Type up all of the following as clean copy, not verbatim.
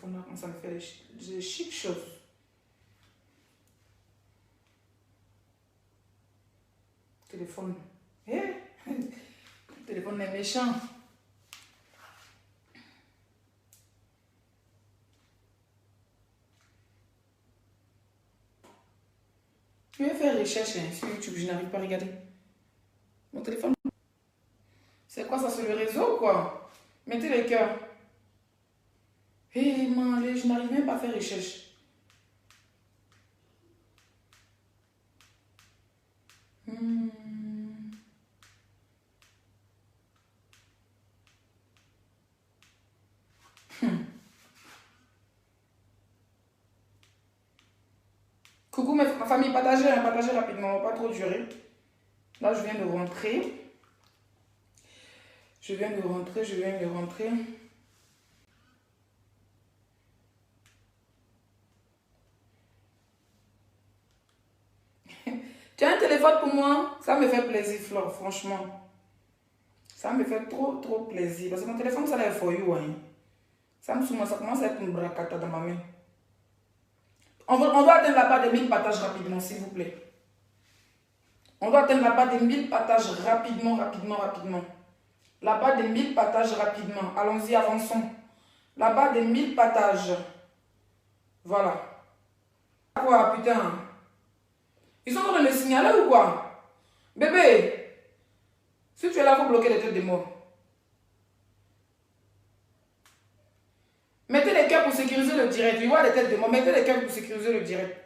téléphone là, quand ça me fait des chic choses. Téléphone. Eh? Le téléphone est méchant. Je vais faire recherche sur YouTube, je n'arrive pas à regarder. Mon téléphone. C'est quoi ça sur le réseau quoi? Mettez les cœurs. Hé, man, je n'arrive même pas à faire recherche. Coucou ma famille, partagez rapidement, pas trop durer. Là, je viens de rentrer. Je viens de rentrer. Tu as un téléphone pour moi? Ça me fait plaisir, Flore, franchement. Ça me fait trop plaisir. Parce que mon téléphone, ça est for you. Hein. Ça commence à être une bracata dans ma main. On doit atteindre la barre de 1000 partages rapidement, s'il vous plaît. On doit atteindre la barre de 1000 partages rapidement. La barre de 1000 partages rapidement. Allons-y, avançons. La barre de 1000 partages. Voilà. Quoi, putain? Ils sont en train de me signaler ou quoi? Bébé, si tu es là, il faut bloquer les têtes de mort. Mettez les cœurs pour sécuriser le direct. Il y a des têtes de mort. Mettez les cœurs pour sécuriser le direct.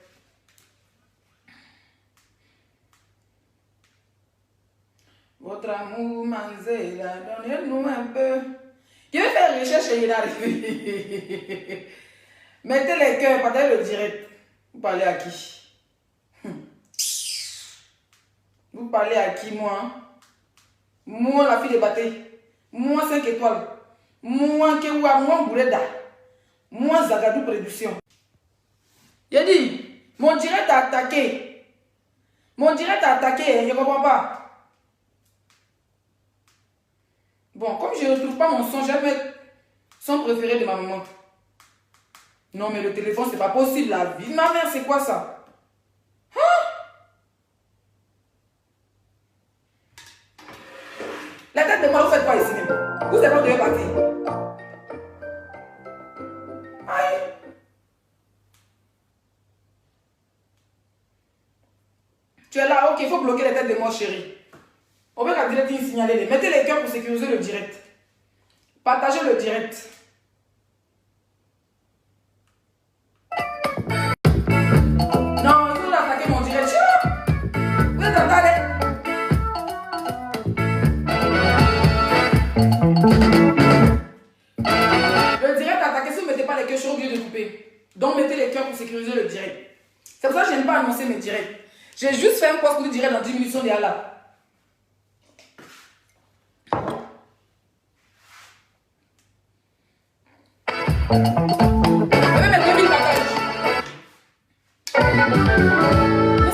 Votre amour, Manzela, donnez-nous un peu. Je vais faire recherche et il arrive. Mettez les cœurs, partagez le direct. Vous parlez à qui? Vous parlez à qui, moi? Moi, la fille de Baté. Moi, 5 étoiles. Moi, Kewa, moi, Bouleda. Moi, Zagadou Production. J'ai dit, mon direct a attaqué. Mon direct a attaqué, je ne comprends pas. Bon, comme je ne retrouve pas mon son, je vais mettre son préféré de ma maman. Non, mais le téléphone, c'est pas possible. La vie de ma mère, c'est quoi ça? La tête de moi, vous faites quoi ici même? Vous savez pas où je vais partir. Aïe. Tu es là, ok, il faut bloquer les têtes de moi, chérie. On va la direct signaler. Mettez les cœurs pour sécuriser le direct. Partagez le direct. Non, il faut attaquer mon direct. Vous êtes en train le direct attaqué. Si vous ne mettez pas les cœurs, je suis obligé de couper. Donc mettez les cœurs pour sécuriser le direct. C'est pour ça que je n'aime pas annoncer mes directs. J'ai juste fait un post pour le direct dans 10 minutes, on est là. Mais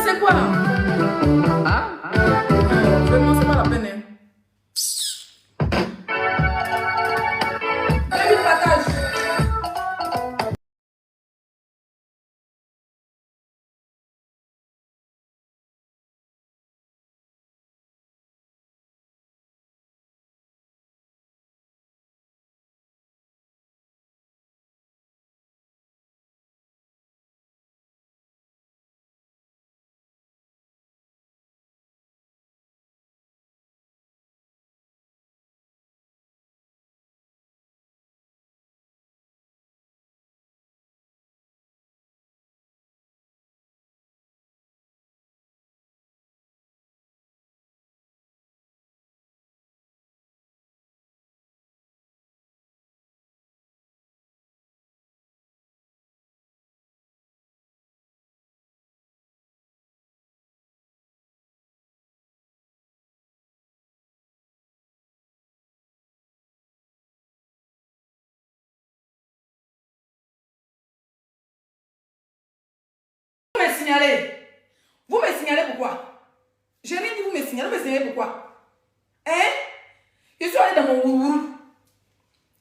c'est quoi là? Vraiment, c'est pas la peine. Hein. 2000 partages. Vous me signalez pourquoi? J'ai rien dit, vous me signalez pourquoi? Hein? Je suis allée dans mon ourourou.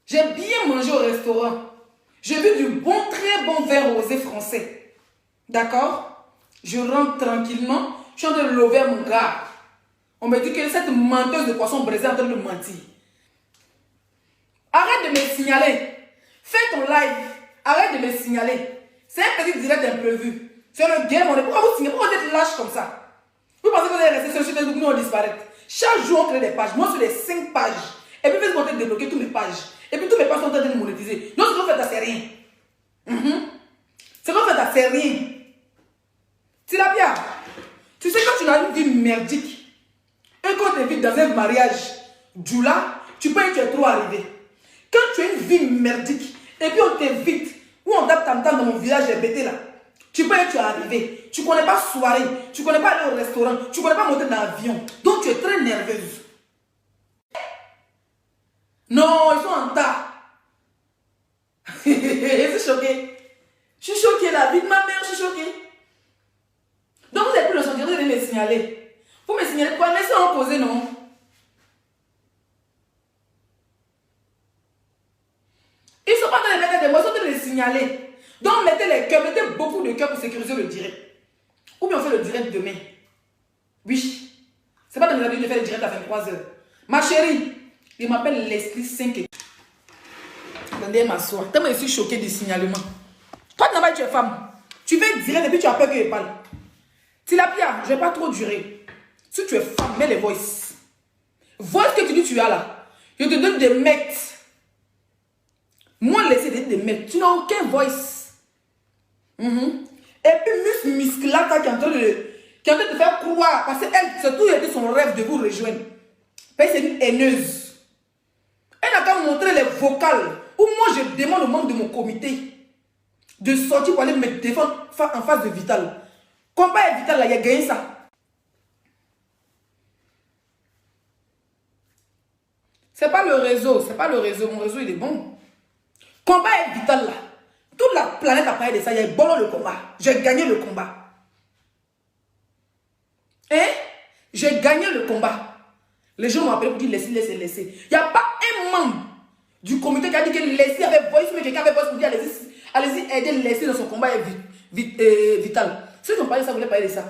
J'ai bien mangé au restaurant. J'ai bu du bon, très bon vin rosé français. D'accord? Je rentre tranquillement. Je suis en train de lever mon gars. On me dit que cette menteuse de poisson brisé est en train de mentir. Arrête de me signaler. Fais ton live. Arrête de me signaler. C'est un petit direct imprévu. C'est le game. Pourquoi vous signez? Pourquoi vous êtes lâche comme ça? Vous pensez que vous allez rester sur le site Facebook, nous on disparaît. Chaque jour on crée des pages. Moi sur les 5 pages. Et puis Facebook on débloquer toutes mes pages. Et puis toutes mes pages sont en train de monétiser. Non, ce qu'on fait là, c'est rien. Ce qu'on fait là, c'est rien. Tilapia, tu sais quand tu as une vie merdique et qu'on t'invite dans un mariage, Djoula, tu peux être trop arrivé. Quand tu as une vie merdique et puis on t'invite, ou on tape tam tam dans mon village BT là, tu peux être arrivé. Tu ne connais pas soirée, tu ne connais pas aller au restaurant, tu ne connais pas monter dans l'avion. Donc tu es très nerveuse. Non, ils sont en tas. Je suis choquée. Je suis choquée, la vie de ma mère, je suis choquée. Donc vous n'avez plus le sentiment de me signaler. Vous me signalez quoi? Laissez en poser, non? Ils ne sont pas en train de mettre des mots, ils sont en train de les signaler. Donc mettez les cœurs, mettez beaucoup de cœurs pour sécuriser le direct. Ou bien on fait le direct demain. Oui. C'est pas dans mes habitudes de faire le direct à 23h. Ma chérie, il m'appelle Leslie 5 et... Attendez, m'asseoir. Tellement je suis choquée du signalement. Toi, tu es femme. Tu fais direct et puis tu as peur que je parle. Tilapia, je ne vais pas trop durer. Si tu es femme, mets les voices. Voice que tu dis tu as là. Je te donne des mecs. Moi, laissez des mecs. Tu n'as aucun voice. Et puis, Musclata qui est en train de te faire croire. Parce qu'elle, c'est tout été son rêve de vous rejoindre. Parce que c'est une haineuse. Elle n'a qu'à montrer les vocales. Où moi, je demande aux membres de mon comité de sortir pour aller me défendre en face de Vital. Combat est Vital, là, il a gagné ça. C'est pas le réseau, c'est pas le réseau. Mon réseau, il est bon. Combat est Vital, là. Toute la planète a parlé de ça. Il y a eu bon le combat. J'ai gagné le combat. Hein? J'ai gagné le combat. Les gens m'ont appelé pour dire laissez. Il n'y a pas un membre du comité qui a dit que laissez avec voice, mais quelqu'un avait voice pour dire allez-y aider laissez dans son combat Vital. Si ils ont parlé de ça, vous voulez parler de ça.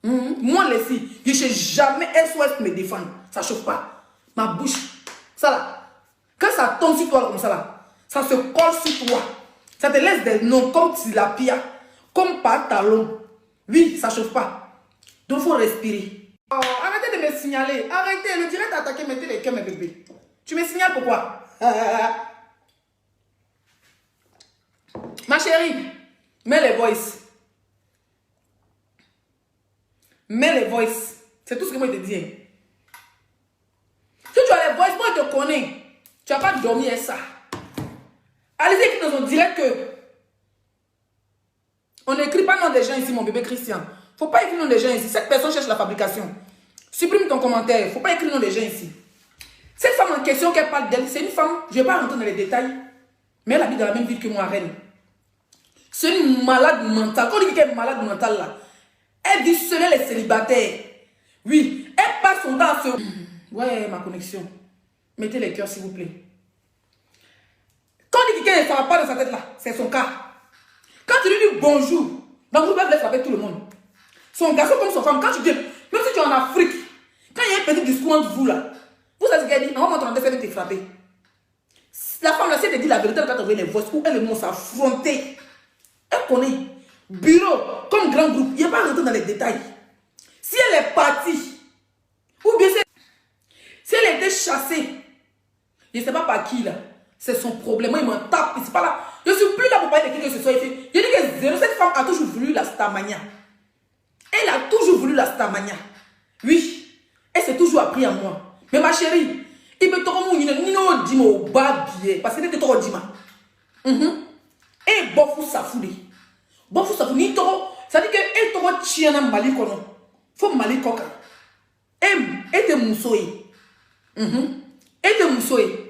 Moi, laissez, je ne sais jamais SOS me défendre. Ça ne chauffe pas. Ma bouche, ça là. Quand ça tombe sur toi comme ça là, ça se colle sur toi. Ça te laisse des noms comme Tilapia, comme Pantalon. Oui, ça ne chauffe pas. Donc, il faut respirer. Oh, arrêtez de me signaler. Arrêtez. Le direct attaqué, mettez les cœurs, mes bébés. Tu me signales pourquoi? Ma chérie, mets les voices. Mets les voices. C'est tout ce que moi je te dis. Si tu as les voices, moi je te connais. Tu n'as pas dormi à ça. Allez-y, écrire dans un direct que on n'écrit pas nom des gens ici, mon bébé Christian. Il ne faut pas écrire nom des gens ici. Cette personne cherche la fabrication. Supprime ton commentaire. Il ne faut pas écrire nom des gens ici. Cette femme en question qu'elle parle d'elle, c'est une femme, je ne vais pas rentrer dans les détails, mais elle habite dans la même ville que moi, Rennes. C'est une malade mentale. Quand on dit qu'elle est malade mentale là, elle dit seul les célibataires. Oui, elle passe son temps à se... Ouais, ma connexion. Mettez les cœurs s'il vous plaît. Quand on dit qu'elle ne va pas dans sa tête là, c'est son cas. Quand tu lui dis bonjour, dans le groupe, elle frapper tout le monde. Son garçon comme son femme, quand tu dis, même si tu es en Afrique, quand il y a un petit discours entre vous là, vous savez ce qu'elle dit? Non, on t'entend faire te frapper. La femme là, si elle te dit la vérité, elle va t'envoyer les voix où elle et moi s'affronter. Elle connaît. Bureau, comme grand groupe, il n'y a pas à rentrer dans les détails. Si elle est partie, ou bien si elle a été chassée, je ne sais pas par qui là, c'est son problème. Moi, il m'en tape, c'est pas là. Je ne suis plus là pour parler de qui que ce soit ici. Je dis que cette femme a toujours voulu la Starmania. Elle a toujours voulu la Starmania. Oui, elle s'est toujours appris à moi. Mais ma chérie, il me tombe une dima au bas billet. Parce que c'était trop dima. Et bofu safouli. Bofu safouli, ça dit que elle tombe chiana mali kono. Faut mali koka. Et te moussoye. Et te moussoye.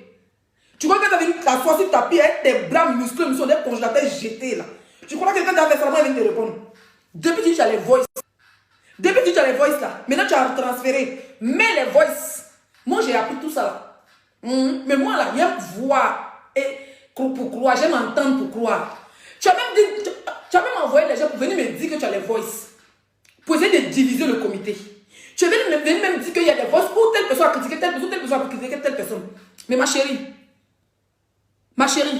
Tu crois que tu as venu t'asseoir sur ta pied avec tes bras musclés, sur des congélateurs jetés là. Tu crois que quelqu'un t'a fait ça, il vient te répondre. Depuis que tu as les voices. Depuis que tu as les voices là. Maintenant tu as transféré. Mais les voices. Moi j'ai appris tout ça là. Mais moi là, il y a une voix. Et pour croire, j'aime entendre pour croire. Tu as même envoyé les gens pour venir me dire que tu as les voices. Pour essayer de diviser le comité. Tu veux venir même dire qu'il y a des voices pour telle personne à critiquer telle personne à critiquer telle personne. Mais ma chérie,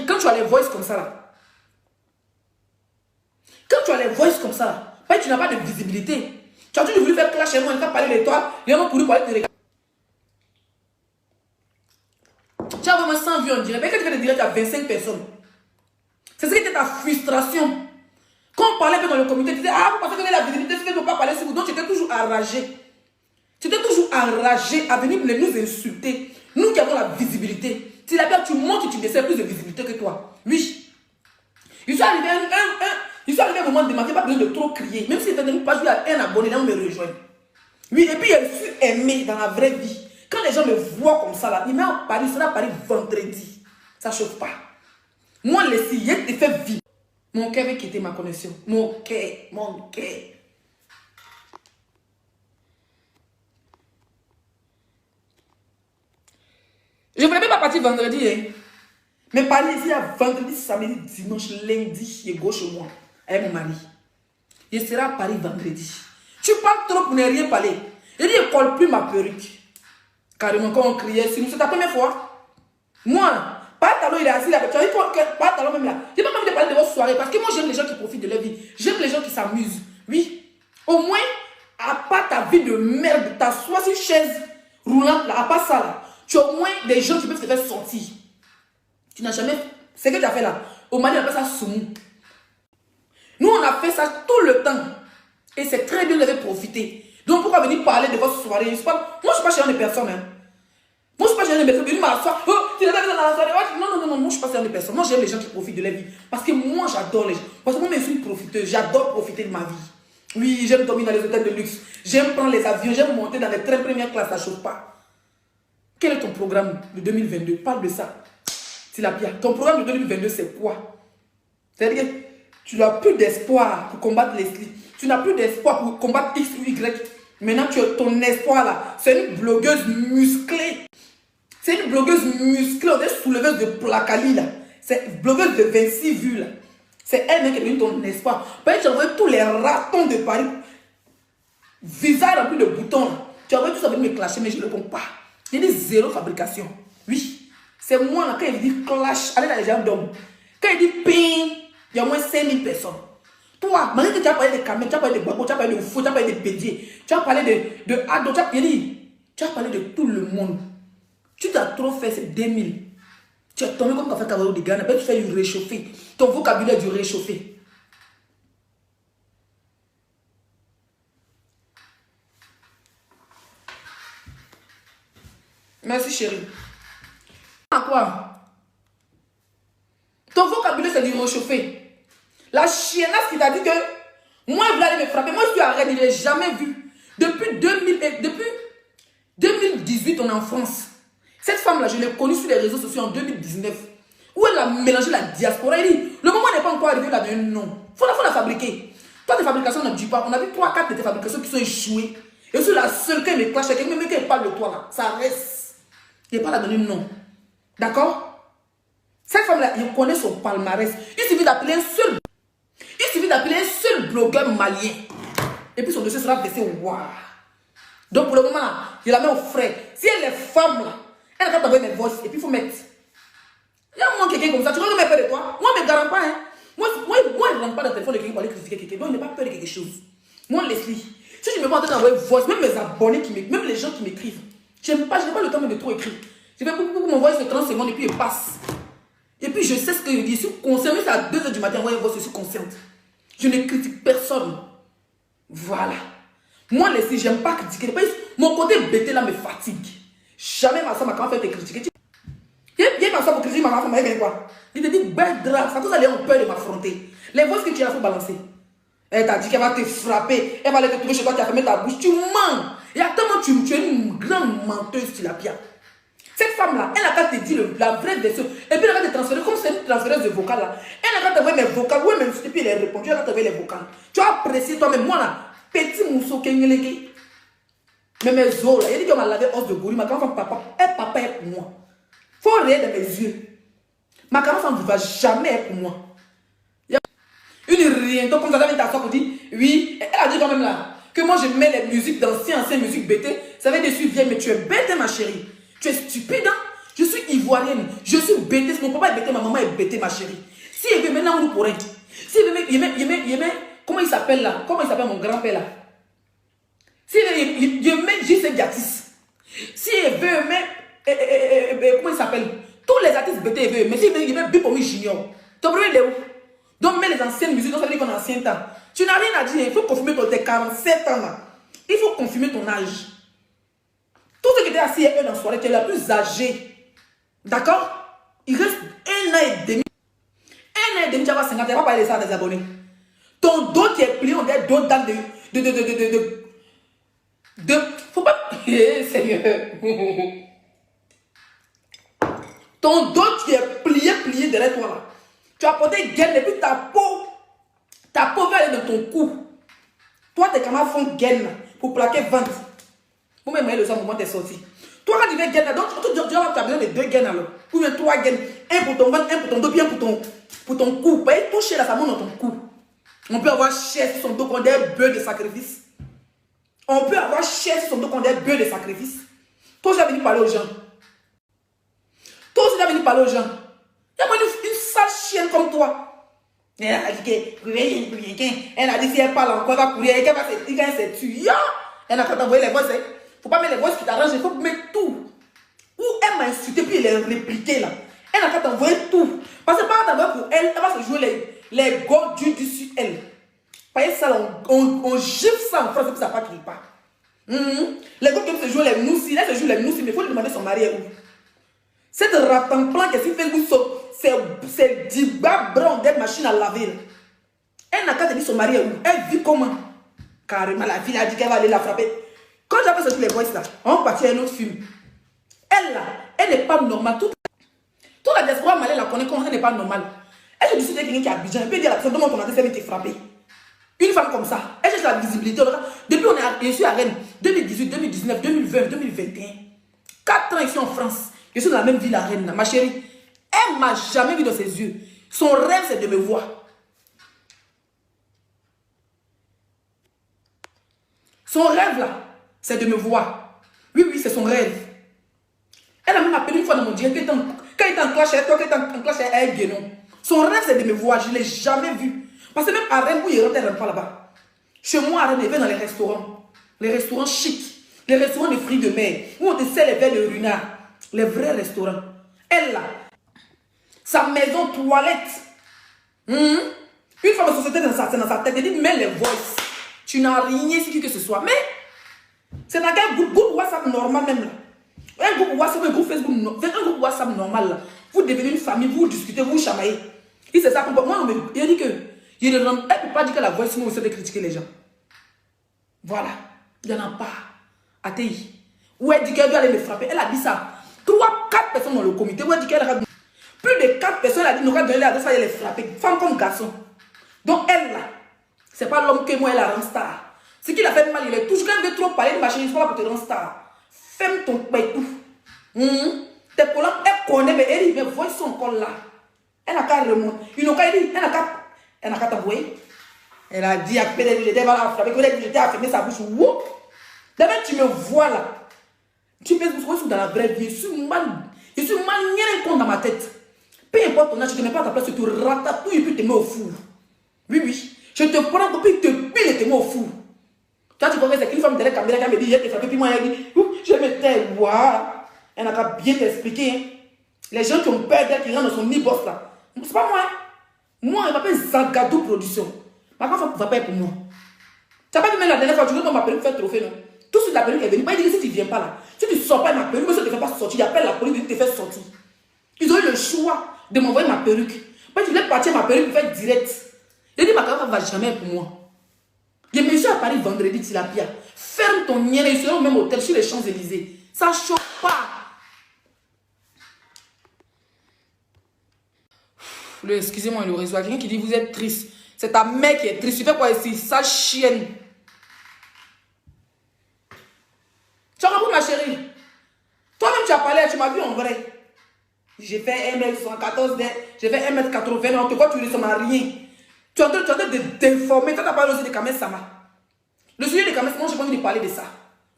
quand tu as les voices comme ça là, tu n'as pas de visibilité. Tu as toujours voulu faire clash et moi, on t'a parlé de toi, les gens ont couru pour aller te regarder. Tu as vraiment 100 vues en direct. Mais quand tu fais des directs à 25 personnes, c'est ce qui était ta frustration. Quand on parlait dans le comité, tu disais, ah, vous pensez que vous avez la visibilité, c'est que vous ne pouvez pas parler sur vous. Donc tu étais toujours enragé. Tu étais toujours enragé à venir nous insulter. Nous qui avons la visibilité. Si la personne, tu montres que tu décèles plus de visibilité que toi. Oui. Il suis arrivé à un moment de demander, pas besoin de trop crier. Même si c'était une page où il y a un abonné, là on me rejoint. Oui, et puis je suis aimé dans la vraie vie. Quand les gens me voient comme ça, là, ils mettent à Paris, c'est à Paris vendredi. Ça ne chauffe pas. Moi, les filles, je te fais vivre. Mon cœur veut quitter ma connexion. Mon cœur. Je ne voulais même pas partir vendredi, hein. Mais parler ici à vendredi, samedi, dimanche, lundi, et gauche chez moi, avec mon mari. Je serai à Paris vendredi. Tu parles trop pour ne rien parler. Il dit, je ne colle plus ma perruque. Carrément, quand on criait, c'est ta première fois. Moi, pas talon, il est assis là. Tu as dit, pas talon même là. Je n'ai pas envie de parler de votre soirée parce que moi, j'aime les gens qui profitent de leur vie. J'aime les gens qui s'amusent. Oui. Au moins, à part ta vie de merde, t'assois sur une chaise roulante là, à part ça là, tu as au moins des gens qui peuvent te faire sortir. Tu n'as jamais. Ce que tu as fait là, au Mali, on appelle ça soumou. Nous, on a fait ça tout le temps. Et c'est très bien de les profiter. Donc, pourquoi venir parler de votre soirée? Moi, je ne suis pas chez une personne. Hein. Moi, je ne suis pas chez une personne. Venir m'asseoir. Oh, tu n'es pas dans la soirée. Non, moi, je ne suis pas chez une personne. Moi, j'aime les gens qui profitent de leur vie. Parce que moi, j'adore les gens. Parce que moi, je suis une profiteuse. J'adore profiter de ma vie. Oui, j'aime dormir dans les hôtels de luxe. J'aime prendre les avions. J'aime monter dans les trains première classe. Ça ne chauffe pas. Quel est ton programme de 2022? Parle de ça. Tilapia. Ton programme de 2022, c'est quoi? C'est-à-dire que tu n'as plus d'espoir pour combattre Leslie. Tu n'as plus d'espoir pour combattre X ou Y. Maintenant, ton espoir là, c'est une blogueuse musclée. C'est une blogueuse musclée, on est souleveuse de Placali là. C'est une blogueuse de 26 vues là. C'est elle même qui est devenue ton espoir. Parce que tu as envoyé tous les ratons de Paris. Visage rempli de boutons là. Tu as envoyé tout ça venir me clasher, mais je ne réponds pas. Il y a des zéro fabrication. Oui. C'est moi là, quand il dit clash, allez dans les gens d'hommes. Quand il dit ping, il y a au moins 5000 personnes. Toi, malgré que tu as parlé de Kamel, tu as parlé de Babo, tu as parlé de Fou, tu as parlé de Bédier, tu as parlé de Ado, tu as parlé de tout le monde. Tu t'as trop fait, c'est 2000. Tu es tombé comme Café Cavallo de Ghana, tu fais du réchauffé. Ton vocabulaire du réchauffé. Merci chérie. À quoi? Ton vocabulaire c'est du réchauffé. La chiennasse qui t'a dit que moi je voulais aller me frapper. Moi je suis à Rennes, il n'est jamais vu. Depuis 2018 on est en France. Cette femme là je l'ai connue sur les réseaux sociaux en 2019. Où elle a mélangé la diaspora. Elle dit le moment n'est pas encore arrivé là de non. Faut la fabriquer. Toi tes fabrications ne disent pas. On a vu 3-4 de tes fabrications qui sont échouées. Et je suis la seule qui me clash avec même quand elle parle de toi là. Ça reste. Il n'est pas là donner non. D'accord? Cette femme-là, il connaît son palmarès. Il suffit d'appeler un seul blogueur malien. Et puis son dossier sera baissé. Waouh. Donc pour le moment là, je la mets au frais. Si elle est femme là, elle va t'envoyer mes voices. Et puis il faut mettre. Il y a moins quelqu'un comme ça. Tu crois que j'ai peur de toi? Moi, je ne me garantis pas. Hein. Moi, je ne rentre pas dans le téléphone de quelqu'un pour aller critiquer quelqu'un. Donc, je n'ai pas peur de quelque chose. Moi, Leslie, si je me vois en train d'envoyer voice, même mes abonnés, même les gens qui m'écrivent, je n'ai pas le temps de trop écrire. Je vais m'envoyer sur 30 secondes et puis je passe. Et puis, je sais ce que je dis. Je suis consciente. C'est à 2 h du matin, envoyer voice, je suis consciente. Je ne critique personne. Voilà. Moi, Leslie, je n'aime pas critiquer. Mon côté bêté là me fatigue. Jamais ma soeur m'a quand même fait te critiquer. Il y a ma soeur pour critiquer ma femme, elle quoi? Il te dit, bête drap, ça cause elle a peur de m'affronter. Les voix que tu as fait balancer. Elle t'a dit qu'elle va te frapper, elle va aller te trouver chez toi, tu as fermé ta bouche. Tu mens. Et attends, tu es une grande menteuse, Tilapia. Cette femme-là, elle a qu'à te dire la vraie version. Et puis elle va te transférer, comme c'est une transféreuse de vocal là. Elle a qu'à t'envoyer mes vocales. Oui, même si puis elle répond, elle a qu'à t'envoyer les vocales. Tu as apprécié toi-même, moi là, petit mousseau kengeleke. Mais mes os là, il dit qu'on m'a lavé os de gorille, ma grand-femme, papa est pour moi. Faut rire dans mes yeux. Ma carence ne va jamais être pour moi. Une rien, donc comme ça vient t'asseoir pour dire, oui, elle a dit quand même là, que moi je mets les musiques d'anciennes musiques bêtées, ça veut dire que je suis vieille, mais tu es bête ma chérie. Tu es stupide, hein? Je suis ivoirienne, je suis bêtée, mon papa est bêté, ma maman est bêtée ma chérie. Si elle veut maintenant on nous pourrait. Si elle veut, il met, comment il s'appelle là? Comment il s'appelle mon grand-père là? Si il met J.C. Gatis. Si elle veut mettre, comment il s'appelle? Tous les artistes bêtés, il veut, mais si il met Bipomi Junior, ton premier il est où? Donc, mets les anciennes musiques, donc ça veut dire qu'on a ancien temps. Tu n'as rien à dire, il faut confirmer tes 47 ans là. Il faut confirmer ton âge. Tout ce qui était assis dans la soirée, tu es la plus âgée. D'accord? Il reste 1 an et demi. 1 an et demi, tu vas avoir 50, tu vas pas parler de ça à des abonnés. Ton dos qui est plié, on dirait d'autres dames faut pas. Seigneur. Ton dos qui est plié derrière toi là. Tu as porté gaine et puis ta peau va aller dans ton cou. Toi, tes camarades font gaine pour plaquer ventre. Vous m'aimerez le sang au moment où tu es sorti. Toi, quand tu veux gaine, donc tu as besoin de 2 gaines alors. Ou bien 3 gaines. Un pour ton ventre, un pour ton dos, bien pour ton cou. Pas toucher là, ça monte dans ton cou. On peut avoir chair sur son dos qu'on dit bœuf de sacrifice. On peut avoir chair sur son dos qu'on dit bœuf de sacrifice. Toi, tu as venu parler aux gens. Toi aussi, tu as venu parler aux gens. Il y a une sale chienne comme toi. Elle a dit si elle parle encore, elle va courir, elle va se tuer. Elle n'a qu'à t'envoyer les voix. Il ne faut pas mettre les voix qui t'arrangent, il faut mettre tout. Ou elle m'a insulté, puis elle est répliquée là. Elle n'a qu'à t'envoyer tout. Parce que par exemple, pour elle, elle va se jouer les gars du sur elle. Par exemple, ça, on gifle ça en France, et puis ça ne crie pas. Les gars qui se jouent les moussis, elle se joue les moussis, mais il faut lui demander son mari est où. Cette raton-plan qui est sur Facebook, c'est 10 bas bras des machines à laver. Elle n'a qu'à te dire son mari est où. Elle vit comment? Carrément, la fille a dit qu'elle va aller la frapper. Quand j'avais sorti les voix là, on partit à un autre film. Elle là, elle n'est pas normale. Toute la diaspora malais la connaît comme elle n'est pas normale. Elle se dit que c'est quelqu'un qui est Abidjan. Elle peut dire à la personne, demande ton adresse, elle vient te frapper. Une femme comme ça, elle cherche la visibilité. Depuis je suis à Rennes, 2018, 2019, 2020, 2021. 4 ans ici en France. Je suis dans la même ville à Rennes. Ma chérie, elle ne m'a jamais vu dans ses yeux. Son rêve, c'est de me voir. Son rêve, là, c'est de me voir. Oui, c'est son rêve. Elle a même appelé une fois dans mon Dieu. Quand il était en clash avec toi, quand il était en clash avec elle, Guénon. Son rêve, c'est de me voir. Je ne l'ai jamais vu. Parce que même à Rennes, où il rentre, elle ne rentre pas là-bas. Chez moi, à Rennes, il va dans les restaurants. Les restaurants chics. Les restaurants de fruits de mer. Où on te sert les verres de runard. Les vrais restaurants. Elle, là, sa maison toilette. Une femme de société dans sa tête, elle dit, mets les voices. Tu n'as rien sur qui que ce soit. Mais, c'est dans quel groupe WhatsApp normal même là. Un groupe WhatsApp, un groupe Facebook, un groupe WhatsApp normal là. Vous devenez une famille, vous discutez, vous chamaillez. Et c'est ça pour moi, il a dit que, elle ne peut pas dire que la voix, sinon vous savez critiquer les gens. Voilà. Il n'y en a pas. ATI. Où elle dit qu'elle doit aller me frapper. Elle a dit ça. 3, 4 personnes dans le comité. Où elle dit qu'elle a plus de 4 personnes, elle a dit, nous allons donner l'adresse, elle les frapper. Femme comme garçon. Donc elle là, c'est pas l'homme que moi, elle a rend star. Ce qu'il a fait mal, il est toujours quand elle veut trop parler de ma chérie, c'est pas là pour te rendre star. Ferme ton tout. Tes collants, elle connaît, mais elle dit, mais voix sont encore là. Elle n'a qu'à remonter. Elle n'a qu'à t'envoyer. Elle a dit à Pédé, elle va la frapper. Elle a dit, j'étais à fermer sa bouche. D'abord, tu me vois là. Tu me vois dans la vraie vie. Je suis mal compte dans ma tête. Peu importe ton âge, je ne te mets pas à ta place, je te ratatouille et puis te mets au four. Oui. Je te prends et puis te pile et te mets au four. Quand tu vois que c'est qu'une femme derrière la caméra qui me dit, je te frappe, puis moi, elle dit, je me tais, elle n'a qu'à bien t'expliquer. Les gens qui ont peur d'elle, qui rentrent dans son e-boss là. C'est pas moi. Moi, elle m'appelle Zagadou Production. Ma femme va pas être pour moi. Tu n'as pas vu même la dernière fois, tu veux m'appeler pour faire trophée, non? Tout de suite, la perruque est venue. Pas dit que si tu ne viens pas là, si tu ne sors pas ma perruque, mais si tu ne te fais pas sortir, il appelle la police, il te fait sortir. Ils ont eu le choix de m'envoyer ma perruque. Moi, je voulais partir ma perruque pour faire direct. J'ai dit, ma caméra ne va jamais être pour moi. Je me suis à Paris vendredi, Tilapia. Ferme ton nien, ils seront au même hôtel sur les Champs-Élysées. Ça ne choque pas. Excusez-moi, le réseau. Quelqu'un qui dit, vous êtes triste. C'est ta mère qui est triste. Tu fais quoi ici? Sale chienne. Tu as compris, ma chérie? Toi-même, tu as parlé, tu m'as vu en vrai. J'ai fait 1m74, j'ai fait 1m80, on te voit, tu ne ressembles à rien. Tu es en train de déformer. Quand tu as parlé aussi de Kamel Sama. Le sujet de Kamel Sama, moi, je n'ai pas envie de parler de ça.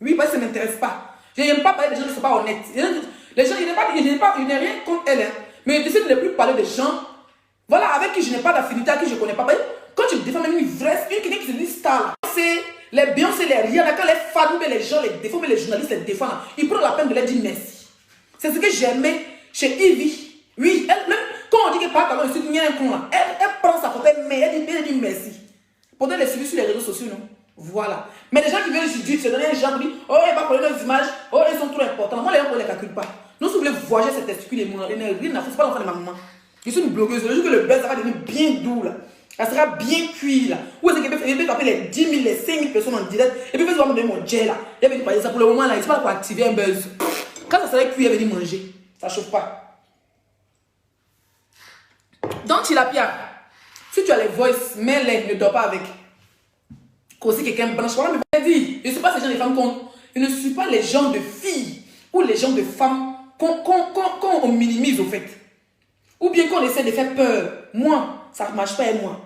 Oui, parce que ça ne m'intéresse pas. Je n'aime pas parler des gens qui ne sont pas honnêtes. Les gens, je n'ai rien contre elles. Hein, mais je décide de ne plus parler des gens, voilà, avec qui je n'ai pas d'affinité, à qui je ne connais pas. Quand tu défends même une vraie, quelqu'un qui se dit star, c'est les Beyoncé, les Rihanna, quand les fans, mais les gens les défendent, mais les journalistes les défendent, ils prennent la peine de leur dire merci. C'est ce que j'aimais chez Ivy. Oui, elle, même quand on dit qu'elle parle alors, elle prend sa photo, mais elle dit merci. Pourtant, elle est suivie sur les réseaux sociaux, non? Voilà. Mais les gens qui viennent juste se donner un genre, disent, oh, elle va prendre nos images, oh, elles sont trop importantes. Moi, les gens ne les calculent pas. Nous, si vous voulez voyager ces testicules et mon rien n'a pas l'enfant de ma maman. Je suis une blogueuse. Le jour que le buzz va devenir bien doux, là. Elle sera bien cuite, là. Où est-ce qu'elle peut taper les 10 000, les 5 000 personnes en direct. Et puis, elle va me donner mon jet, là. Elle va dire ça pour le moment, là. Il ne pas pour activer un buzz. Quand ça serait cuit, elle va venir manger. Ça ne chauffe pas. Donc, Tilapia, si tu as les voices, mets-les, ne dors pas avec. Aussi quelqu'un blanche. Voilà, mais je dis, je ne suis pas ces gens de femmes je ne suis pas les gens de filles ou les gens de femmes qu'on minimise au fait. Ou bien qu'on essaie de faire peur. Moi, ça ne marche pas avec moi.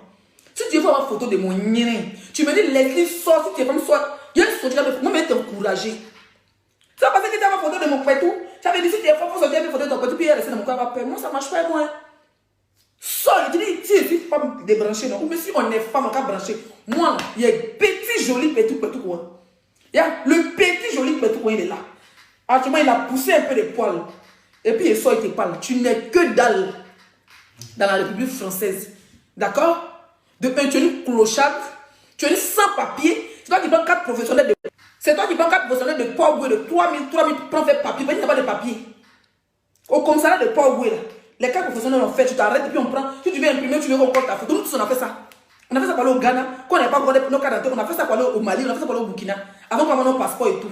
Si tu veux avoir une photo de mon nien, tu me dis Leslie, sort, si tu es femme, soit. Il y a une photo là, moi, je vais t'encourager. Ça parce que tu as une photo de mon pétou. Ça veut dire si tu es femme, il faut sortir une photo de ton pétou, puis elle essaie de mon corps avoir peur. Moi, ça ne marche pas avec moi. Sors, je te dis, si je suis femme débranchée, non. Ou même si on est femme, on va brancher. Moi, il y a un petit joli pétou quoi. Il y a le petit joli pétou quoi, il est là. Actuellement, il a poussé un peu de poils. Et puis il sort, il te parle. Tu n'es que dalle dans la République française. D'accord? De tu es une clocharde, tu es sans papier. C'est toi qui prends 4 professionnels de. C'est toi qui prends 4 professionnels de Port-Goué de 3 000 pour faire papier. Il n'y a pas de papier. Au commissariat de Port-Goué, les 4 professionnels ont fait, tu t'arrêtes et puis on prend. Si tu veux imprimer, tu veux qu'on compte ta photo. Nous tous on a fait ça. On a fait ça pour aller au Ghana. Quand on n'a pas regardé nos cartes d'identité, on a fait ça pour aller au Mali, on a fait ça pour aller au Burkina. Avant qu'on ait nos passeports et tout.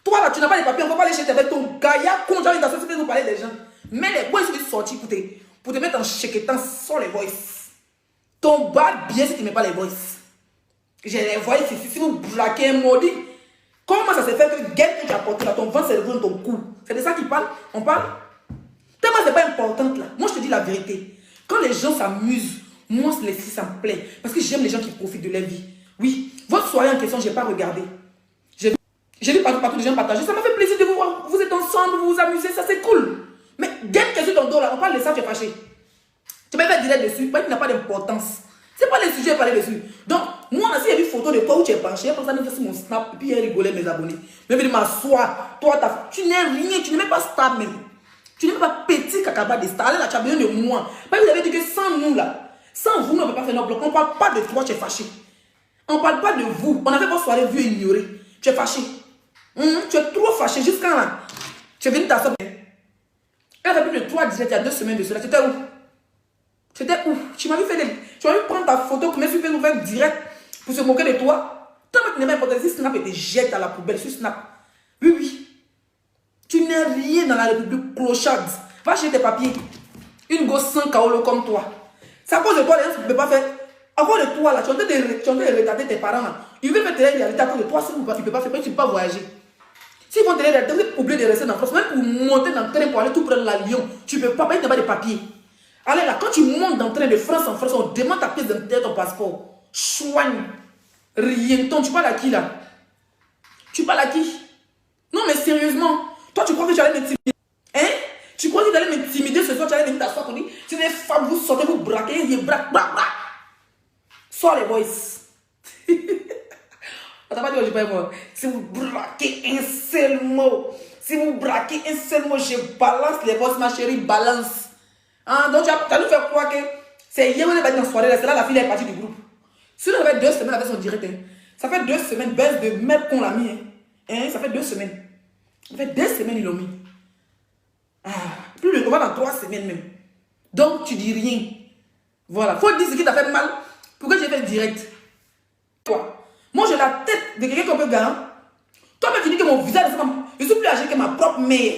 Toi là, tu n'as pas de papiers, on ne va pas aller chez avec ton gaillard quand j'ai l'intention de nous parler des gens. Mais les boys sont sortis pour te mettre en chéquetant sans les voices. Ton bas bien si tu ne mets pas les voices. J'ai les voices ici, si vous braquez un maudit. Comment ça se fait que guette que tu as porté là, ton ventre c'est dans ton cou. C'est de ça qu'ils parlent. On parle. Tellement c'est pas importante là. Moi je te dis la vérité. Quand les gens s'amusent, moi ça me plaît. Parce que j'aime les gens qui profitent de leur vie. Oui, votre soirée en question, je n'ai pas regardé. J'ai vu partout les gens partager. Ça m'a fait plaisir de vous voir. Vous êtes ensemble, vous vous amusez, ça c'est cool. Mais guette que sur ton dos là, on parle de ça, tu es fâché. Tu m'as fait direct dessus, mais il n'a pas d'importance. C'est pas les sujets à parler dessus. Donc, moi, si j'ai vu une photo de toi où tu es penché, après ça, je sur mon snap, et puis il rigolait mes abonnés. Je vais m'asseoir. Toi, tu n'es rien, tu n'es même pas star même. Tu n'es même pas petit cacaba de star. Là, tu as besoin de moi. Parce que vous avez dit que sans nous là, sans vous, on ne peut pas faire nos blocs. On ne parle pas de toi, tu es fâché. On ne parle pas de vous. On a fait votre soirée vue et ignorée. Tu es fâché. Tu es trop fâché jusqu'à là. Tu es venu t'asseoir. Elle avait plus de 3 17 il y a 2 semaines de cela. C'était où? C'était où? Tu m'as vu prendre ta photo, comme si tu fais nous faire direct pour se moquer de toi. Tant que tu n'es même pas si Snap et te jette à la poubelle sur Snap. Oui, oui. Tu n'es rien dans la République clocharde. Va chez tes papiers. Une gosse sans kaolo comme toi. C'est à cause de toi, les gens ne peuvent pas faire. À cause de toi, là, tu es en train de retarder tes parents. Là. Ils veulent faire télé réalité à cause de toi. Si tu ne peux pas faire, tu ne peux pas voyager. S'ils font télé réalité, vous êtes obligé de rester en France. Même pour monter dans le train pour aller tout prendre l'avion, tu ne peux pas, parce qu'il n'y a pas de papier. Allez là, quand tu montes dans le train de France en France, on demande ta pièce d'identité, ton passeport. Choigne. Rien. Tu parles à qui là? Tu parles à qui? Non mais sérieusement, toi tu crois que tu allais m'intimider? Hein? Tu crois que tu allais m'intimider ce soir, tu allais venir t'asseoir, tu dis, si les femmes vous sortez, vous braquez, ils braquent, braquent, braquent. Sors les boys. On t'a pas dit que je pas moi. Si vous braquez un seul mot, je balance les boys, ma chérie, balance. Hein? Donc tu as nous fait croire que c'est hier on est parti dans la soirée, c'est là la fille est partie du groupe. Si on avait 2 semaines avec son direct, hein, ça fait 2 semaines, baisse de merde qu'on l'a mis. Hein, ça fait 2 semaines. Ça fait 2 semaines ils l'ont mis. Ah, plus on va dans 3 semaines même. Donc tu dis rien. Voilà. Faut dire ce qui t'a fait mal. Pourquoi j'ai fait le direct? Toi. Moi j'ai la tête de quelqu'un qu'on peut gagner. Toi tu dis que mon visage c'est comme. Je suis plus âgé que ma propre mère.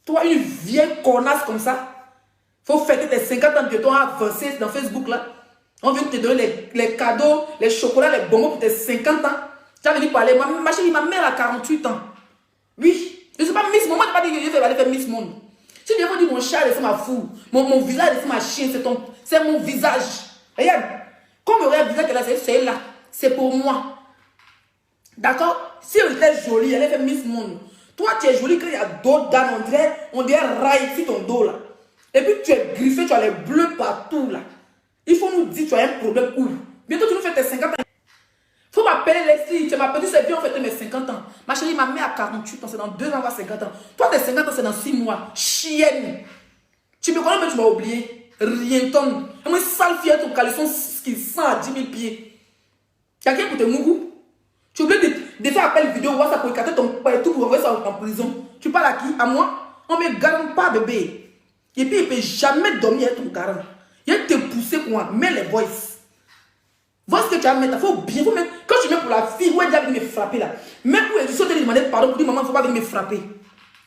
Toi une vieille connasse comme ça. Faut fêter tes 50 ans que toi avancé dans Facebook là. On vient te donner les cadeaux, les chocolats, les bonbons pour tes 50 ans. Tu as venu parler. Ma chérie, ma mère a 48 ans. Oui. Je ne suis pas Miss Monde. Moi, je n'ai pas dit que je vais aller faire Miss Monde. Si je veux dire mon chat c'est ma fou, mon visage c'est ma chienne, c'est mon visage. Regarde, comme le vrai visage qu'elle a, c'est là, c'est pour moi. D'accord? Si elle était jolie, elle est fait Miss Monde. Toi, tu es jolie quand il y a d'autres dames, on dirait rail sur ton dos là. Et puis tu es griffé, tu as les bleus partout là. Il faut nous dire tu as un problème où? Bientôt tu nous fais tes 50 ans. Il faut m'appeler Leslie, tu m'as dit c'est bien, on fait mes 50 ans. Ma chérie, ma mère a 48 ans, c'est dans 2 ans, on va 50 ans. Toi, tes 50 ans, c'est dans 6 mois. Chienne. Tu me connais, mais tu m'as oublié. Rien tombe. Et moi, sale fille, ton caleçon qui sent à 10 000 pieds. Quelqu'un pour te mougou. Tu oublies de faire appel vidéo WhatsApp pour écarter ton tout pour envoyer ça en prison. Tu parles à qui? À moi? On ne me garde pas, bébé. Et puis, il ne peut jamais dormir avec ton garant. Il te pousser quoi? Mets les voices. Vois ce que tu as à mettre. Il faut bien mettre. Quand tu mets pour la fille, où elle vient me frapper là. Même pour les autres, demander pardon pour dire maman, il ne faut pas venir me frapper.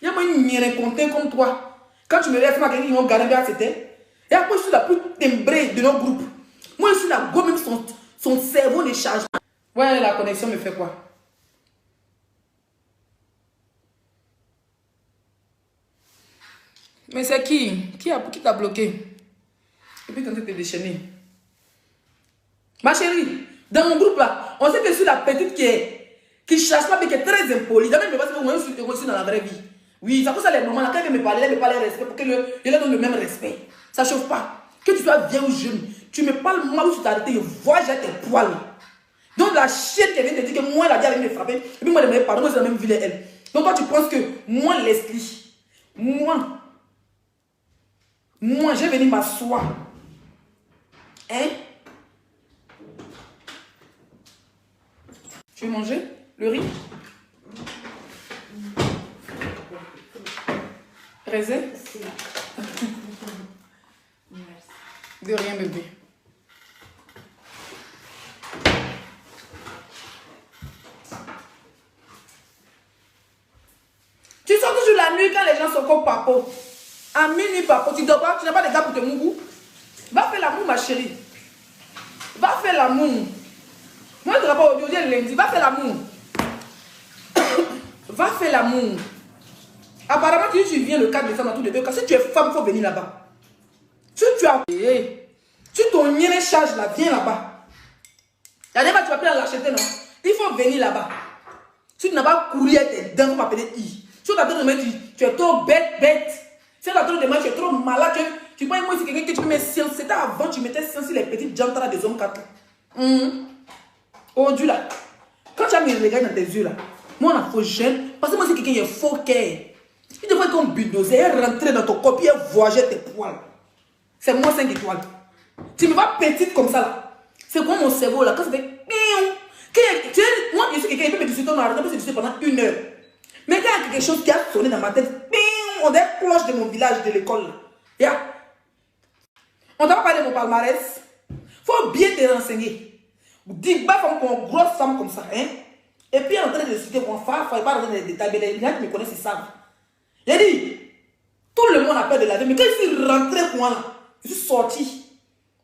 Il y a moi une content comme toi. Quand tu me laisses, quelqu'un qui m'a gardé bien, c'était. Et après, je suis la plus timbrée de notre groupe. Moi, je suis la go, même son cerveau ne charge pas. Ouais, la connexion me fait quoi? Mais c'est qui? Qui t'a bloqué? Et puis quand tu t'es déchaîné. Ma chérie, dans mon groupe là, on sait que je suis la petite qui cherche pas, mais qui est très impolie. Jamais me passe que moi je suis dans la vraie vie. Oui, c'est pour ça les moments là, quand elle me parle respect pour que je leur donne le même respect. Ça ne chauffe pas. Que tu sois vieille ou jeune, tu me parles mal ou tu t'es arrêté, je vois, j'ai tes poils. Donc la chienne qui vient te dire que moi, elle a dit elle me frapper, et puis moi, elle me pardon, moi, c'est la même ville elle. Donc toi, tu penses que moi, Leslie, moi, je vais venir m'asseoir. Hein? Tu veux manger le riz? Raisin? De rien, bébé. Tu sors toujours la nuit quand les gens sont comme papo. À minuit, papo, tu dors pas, tu n'as pas de gars pour te mougou. Va faire l'amour, ma chérie. Va faire l'amour. Moi, je ne pas aujourd'hui, lundi. Va faire l'amour. Va faire l'amour. Apparemment, tu viens le 4 décembre à tous les deux. Quand si tu es femme, il faut venir là-bas. Si tu as... Si ton nien charge là, viens là-bas. La dernière fois, tu vas plus l'acheter, non? Il faut venir là-bas. Si tu n'as pas couru avec tes dents, il faut m'appeler I. Si tu t'attends demain, tu es trop bête. Si tu t'attends demain, tu es trop malade. Tu vois, moi, c'est quelqu'un que tu mets science. C'était avant, tu mettais science sur les petites jantes là des hommes 4. Oh Dieu là. Quand tu as mis le regard dans tes yeux là, moi, on a faux jeune. Parce que moi, c'est quelqu'un qui est faux cœur. Il devrait comme bulldozer, rentrer dans ton corps et voyager tes poils. C'est moi 5 étoiles. Tu me vois petite comme ça là. C'est comme mon cerveau là. Quand ça fait... Moi, je suis quelqu'un qui peut me discuter dans la rue, pendant 1 heure. Mais quand il y a quelque chose qui a sonné dans ma tête, on est proche de mon village, de l'école. Yeah. On t'a pas parlé de mon palmarès. Faut bien te renseigner. Dis pas comme une grosse femme comme ça. Hein? Et puis en train de discuter, il ne faut pas rentrer dans les détails. Les gens qui me connaissent, ils savent. J'ai dit, tout le monde a peur de la vie. Mais quand je suis rentré, moi là, je suis sorti.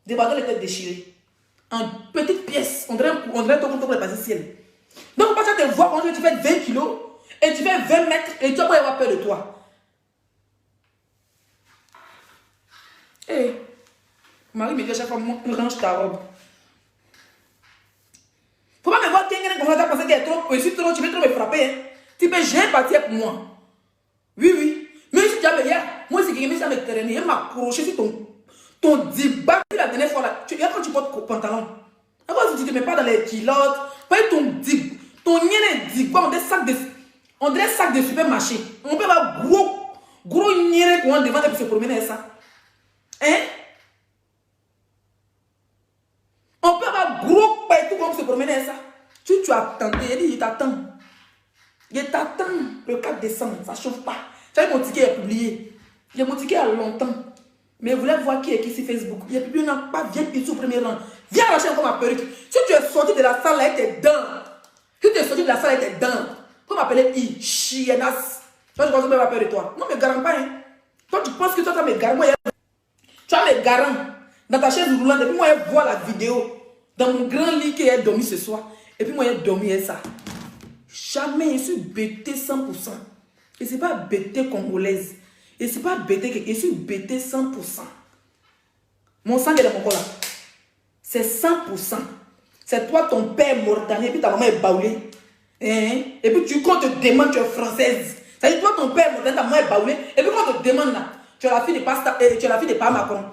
Des bateaux les têtes déchirées. En petites pièces. On dirait ton compte pour les passer ciel. Donc, quand tu te vois, quand tu fais 20 kilos, et tu fais 20 mètres, et tu vas pas avoir peur de toi. Hé, Marie me dit à chaque fois, range ta robe. Faut pas me voir quelqu'un comme ça, tu as pensé qu'elle est trop, tu veux trop me frapper. Hein. Tu peux jamais partir avec moi. Oui. Mais si tu as me dire, moi, c'est quelqu'un qui me traîner, il m'a accroché sur ton diba. La dernière fois, là, quand tu portes pantalon, après, tu ne te mets pas dans les culottes, pas ton dig, ton nien est dig, on dirait sac de supermarché. On peut avoir gros nien pour devant pour se promener avec ça. Hein? On peut avoir gros partout pour se promener avec ça. Tu attends, il t'attend. Il t'attend le 4 décembre, ça ne chauffe pas. Tu as mon ticket est publié. J'ai mon ticket il y a longtemps. Mais vous voulez voir qui est qui sur Facebook? Il y a plus de pas, viens ici au premier rang. Viens lâcher encore ma perruque. Si tu es sorti de la salle avec tes dents, si tu es sorti de la salle avec tes dents, faut m'appeler I, chiennasse. Toi, je pense que je vais peur de toi. Non, mais garant pas, hein. Toi, tu penses que toi, tu as mes garants. Tu as mes garants dans ta chaise roulante. Et puis moi, je vois la vidéo dans mon grand lit qui est dormi ce soir. Et puis moi, j'ai dormi avec ça. Jamais je suis bêtée 100%. Et ce n'est pas bêtée congolaise. Et c'est pas bêté, je suis bêté 100%. Mon sang est dans mon corps là. C'est 100%. C'est toi, ton père mauritanien, et puis ta maman est baoulée. Hein? Et puis quand on te demande, tu es française. C'est-à-dire, toi, ton père mauritanien, ta maman est baoulée. Et puis quand on te demande là, tu es la fille de pasta, tu es la fille de Papa Macron.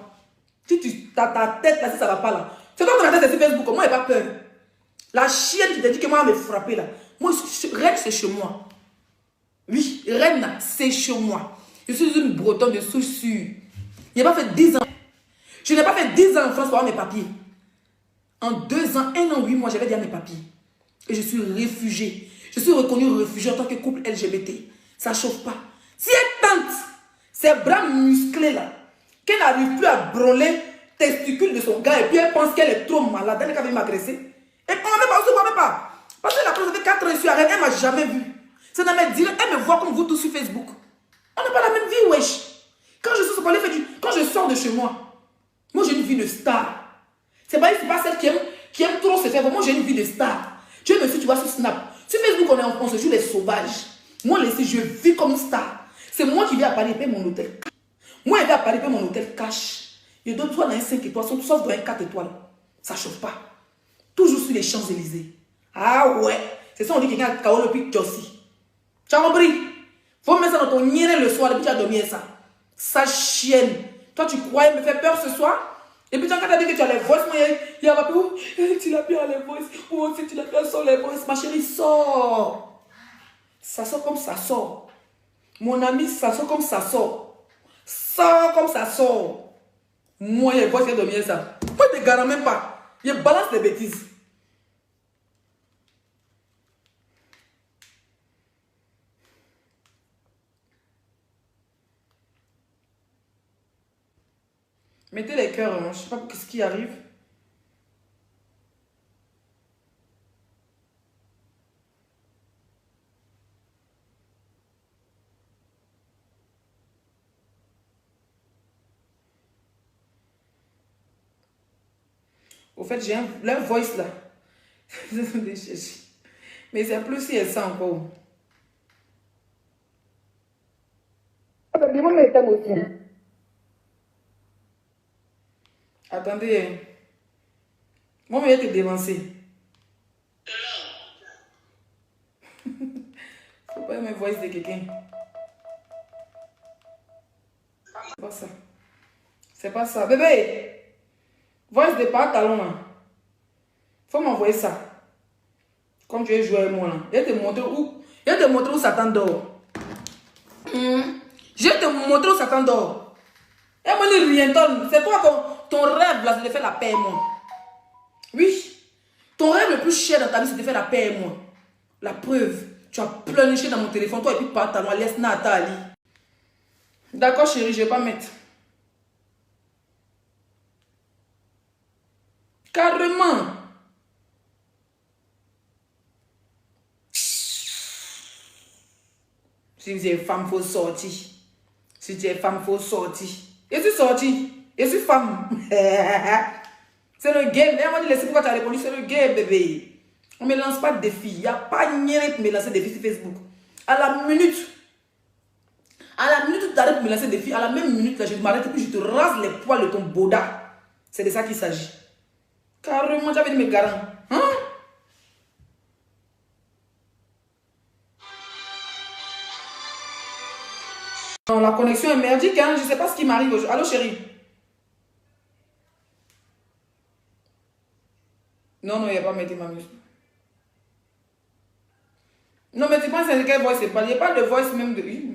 Si ta tête là, si ça va pas là. C'est comme ton tête sur Facebook, moi, elle n'a pas peur. La chienne qui te dit que moi, elle me frapper là. Moi, Reine, c'est chez moi. Oui, Reine, c'est chez moi. Je suis une bretonne de souche sûre. Je n'ai pas fait 10 ans. Je n'ai pas fait 10 ans en France pour avoir mes papiers. En 2 ans, 1 an, 8 mois, j'avais déjà mes papiers. Et je suis réfugiée. Je suis reconnue réfugiée en tant que couple LGBT. Ça ne chauffe pas. Si elle tente, ses bras musclés là, qu'elle n'arrive plus à brûler testicules de son gars et puis elle pense qu'elle est trop malade, elle va m'agresser. Et on ne même pas. Parce que la première fait 4 ans, je suis à Rennes, elle ne m'a jamais vu. C'est dans mes directs, elle me voit comme vous tous sur Facebook. On n'a pas la même vie, wesh. Quand je sors de chez moi, moi j'ai une vie de star. C'est pas celle qui aime trop se faire. Moi j'ai une vie de star. Tu me suis, tu vois, sur Snap. Sur Facebook, on se joue les sauvages. Moi, je vis comme une star. C'est moi qui vais à Paris payer mon hôtel. Moi, je vais à Paris payer mon hôtel cash. Et d'autres, soit dans un 5 étoiles, sauf dans un 4 étoiles. Ça ne chauffe pas. Toujours sur les Champs-Élysées. Ah ouais. C'est ça, on dit qu'il y a un chaos depuis Kiosi. Tu as compris? Faut mettre ça dans ton nier le soir et puis tu as dormi ça. Ça chienne. Toi, tu croyais me faire peur ce soir? Et puis quand tu as dit que tu as les voices, moi, il y a un peu, tu l'as bien les voices. Ou aussi tu l'as bien sur les voices. Ma chérie, sort. Ça sort comme ça sort. Mon ami, ça sort comme ça sort. Sort comme ça sort. Moi, les voices, il y a dormi ça. Moi, je ne te garantis même pas. Je balance des bêtises. Mettez les cœurs, hein. Je ne sais pas ce qui arrive. Au fait, j'ai leur voice là. Mais c'est plus si elle sent encore. Attendez. Moi, je vais te dévancer. Faut pas me voice de quelqu'un. C'est pas ça. C'est pas ça. Bébé! Voice de pantalon là. Faut m'envoyer ça. Comme tu es joué avec moi là. Je vais te montrer où Satan dort. Je vais te montrer où Satan dort. Et moi, ne rien donne. C'est toi ton rêve là, c'est de faire la paix avec moi. Oui. Ton rêve le plus cher dans ta vie, c'est de faire la paix avec moi. La preuve. Tu as pleurniché dans mon téléphone. Toi et puis pantalon. Laisse Nathalie. D'accord chérie, je ne vais pas mettre. Carrément. Si vous êtes femme, il faut sortir. Si tu es femme, il faut sortir. Je suis sortie. Je suis femme. C'est le game. On m'a dit, laissez pourquoi tu as répondu. C'est le game, bébé. On ne me lance pas de défi. Il n'y a pas de nier pour me lancer des défis sur Facebook. À la minute où tu arrêtes de me lancer des défis, à la même minute, là, je m'arrête et puis je te rase les poils de ton boda. C'est de ça qu'il s'agit. Carrément, j'avais dit mes garants. Hein? Non, la connexion est merdique, hein? Je ne sais pas ce qui m'arrive aujourd'hui. Allô, chérie? Non, il n'y a pas mettre ma musique. Non, mais tu penses que c'est quelle voice c'est pas? Il n'y a pas de voice même de... Oui,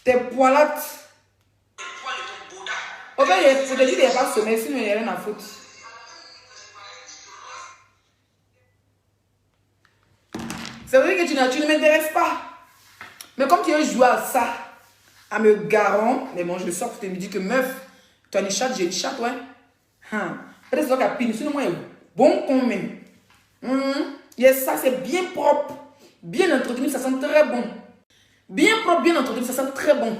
tes poilates. Ok, il faut te dire qu'il n'y a pas de sommeil, sinon il n'y a rien à foutre. C'est vrai que tu ne m'intéresses pas. Mais comme tu veux jouer à ça, à me garant, mais bon, je sors pour te me dire que meuf, tu as une chatte, j'ai une chatte, ouais. Peut-être que tu as pine, sinon moi, bon con même. Yes, ça c'est bien propre, bien entretenu, ça sent très bon. Bien propre, bien entretenu, ça sent très bon.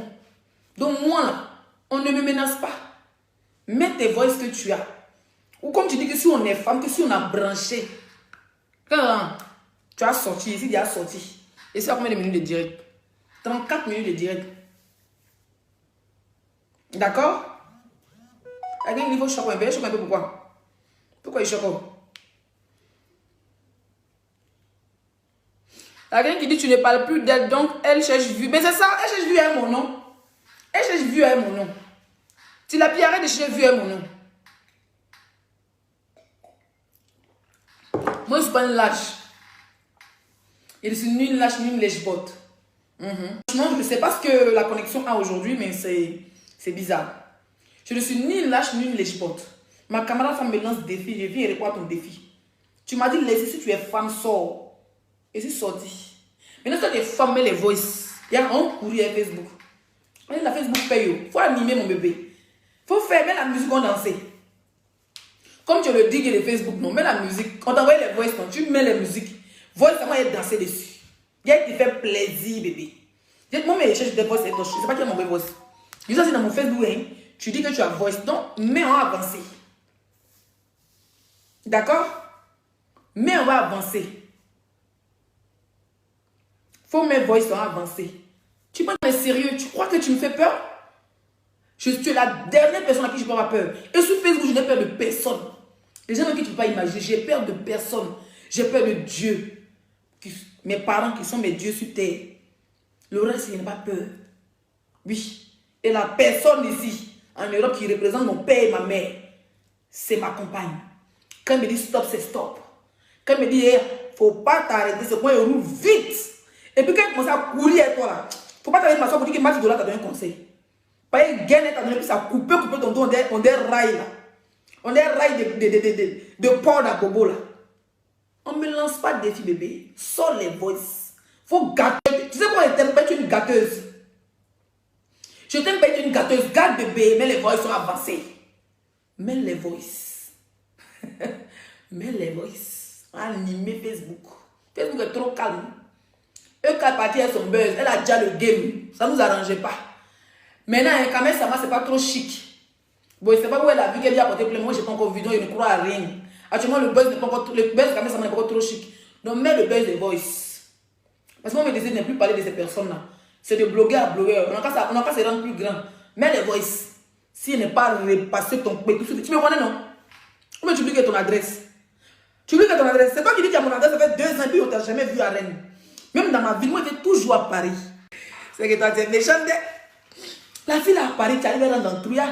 Donc moi là, on ne me menace pas. Mets tes voix que tu as. Ou comme tu dis que si on est femme, que si on a branché. Quand tu as sorti, ici il y a sorti. Et c'est à combien de minutes de direct? 34 minutes de direct. D'accord? Avec un niveau choc un peu. Choc un peu pourquoi? Pourquoi il choque? Quelqu'un qui dit tu ne parles plus d'elle, donc elle cherche vue. Mais c'est ça, elle cherche vue à mon nom. Elle cherche vue à mon nom. Tu l'as pu arrêter de chercher vue à mon nom. Moi, je suis pas une lâche. Je suis ni une lâche, ni une lèche-botte. Franchement, je ne sais pas ce que la connexion a aujourd'hui, mais c'est bizarre. Je ne suis ni une lâche, ni une lèche-botte. Ma camarade femme me lance défi, je viens répondre à ton défi. Tu m'as dit, laisse, si tu es femme, sors. Et je suis sortie. Maintenant, si tu es des femmes, mets les voices. Il y a un courrier à Facebook. La Facebook paye. Il faut animer mon bébé. Il faut faire, mets la musique, on danser. Comme tu le dis que les Facebook, non, mets la musique. On t'envoie les voices, non, tu mets les musiques. Voice, ça va danser dessus. Il y a qui te fait plaisir, bébé. Moi, mais je cherche des voices, je ne sais pas qui est mon voice. Je suis dans mon Facebook, hein, tu dis que tu as voice. Donc, mais on va avancer. D'accord? Mais on va avancer. Faut mettre voice, on va avancer. Tu prends mais sérieux, tu crois que tu me fais peur? Je suis la dernière personne à qui je peux avoir peur. Et sur Facebook, je n'ai peur de personne. Les gens qui tu ne peux pas imaginer, j'ai peur de personne. J'ai peur de Dieu. Mes parents qui sont mes dieux sur terre. Le reste, je n'ai pas peur. Oui. Et la personne ici, en Europe, qui représente mon père et ma mère, c'est ma compagne. Quand elle me dit stop, c'est stop. Quand elle me dit, il ne faut pas t'arrêter, c'est quoi, il roule vite. Et puis quand elle commence à courir avec toi là, il ne faut pas t'arrêter pour dire que Mathieu Dola t'a donné un conseil. Pas une gaine t'a donné, puis ça a coupé ton dos, on des rails là. On des rails de porc d'Agobo là. On ne me lance pas de défi, bébé. Sors les voices. Faut gâter. Tu sais quoi, je t'aime pas être une gâteuse. Je t'aime pas être une gâteuse. Garde bébé, mais les voices sont avancées. Mets les voices. Mets les voices. Animer Facebook. Facebook est trop calme. Eux, quand partie à son buzz, elle a déjà le game. Ça ne nous arrangeait pas. Maintenant, quand même, ça va, c'est pas trop chic. Bon, je ne sais pas où elle a vu qu'elle vient apporter plein. Moi, je n'ai pas encore vu, donc je ne crois à rien. Actuellement, le buzz n'est pas encore, le buzz, quand même, ça n'est pas encore trop chic. Donc, mets le buzz des voice. Parce que moi, je me disais de ne plus parler de ces personnes-là. C'est de blogueur à blogueur. On n'a qu'à se rendre plus grand. Mets les voice. S'il n'est pas repassé ton pé, tu me connais, non? Ou bien tu oublies que ton adresse. Tu oublies que ton adresse. C'est toi qui dis qu'il y a mon adresse, ça fait 2 ans, puis on ne t'a jamais vu à Rennes. Même dans ma ville, moi, j'étais toujours à Paris. C'est que toi, tu es méchant. La fille là à Paris, tu arrives dans le trouillard.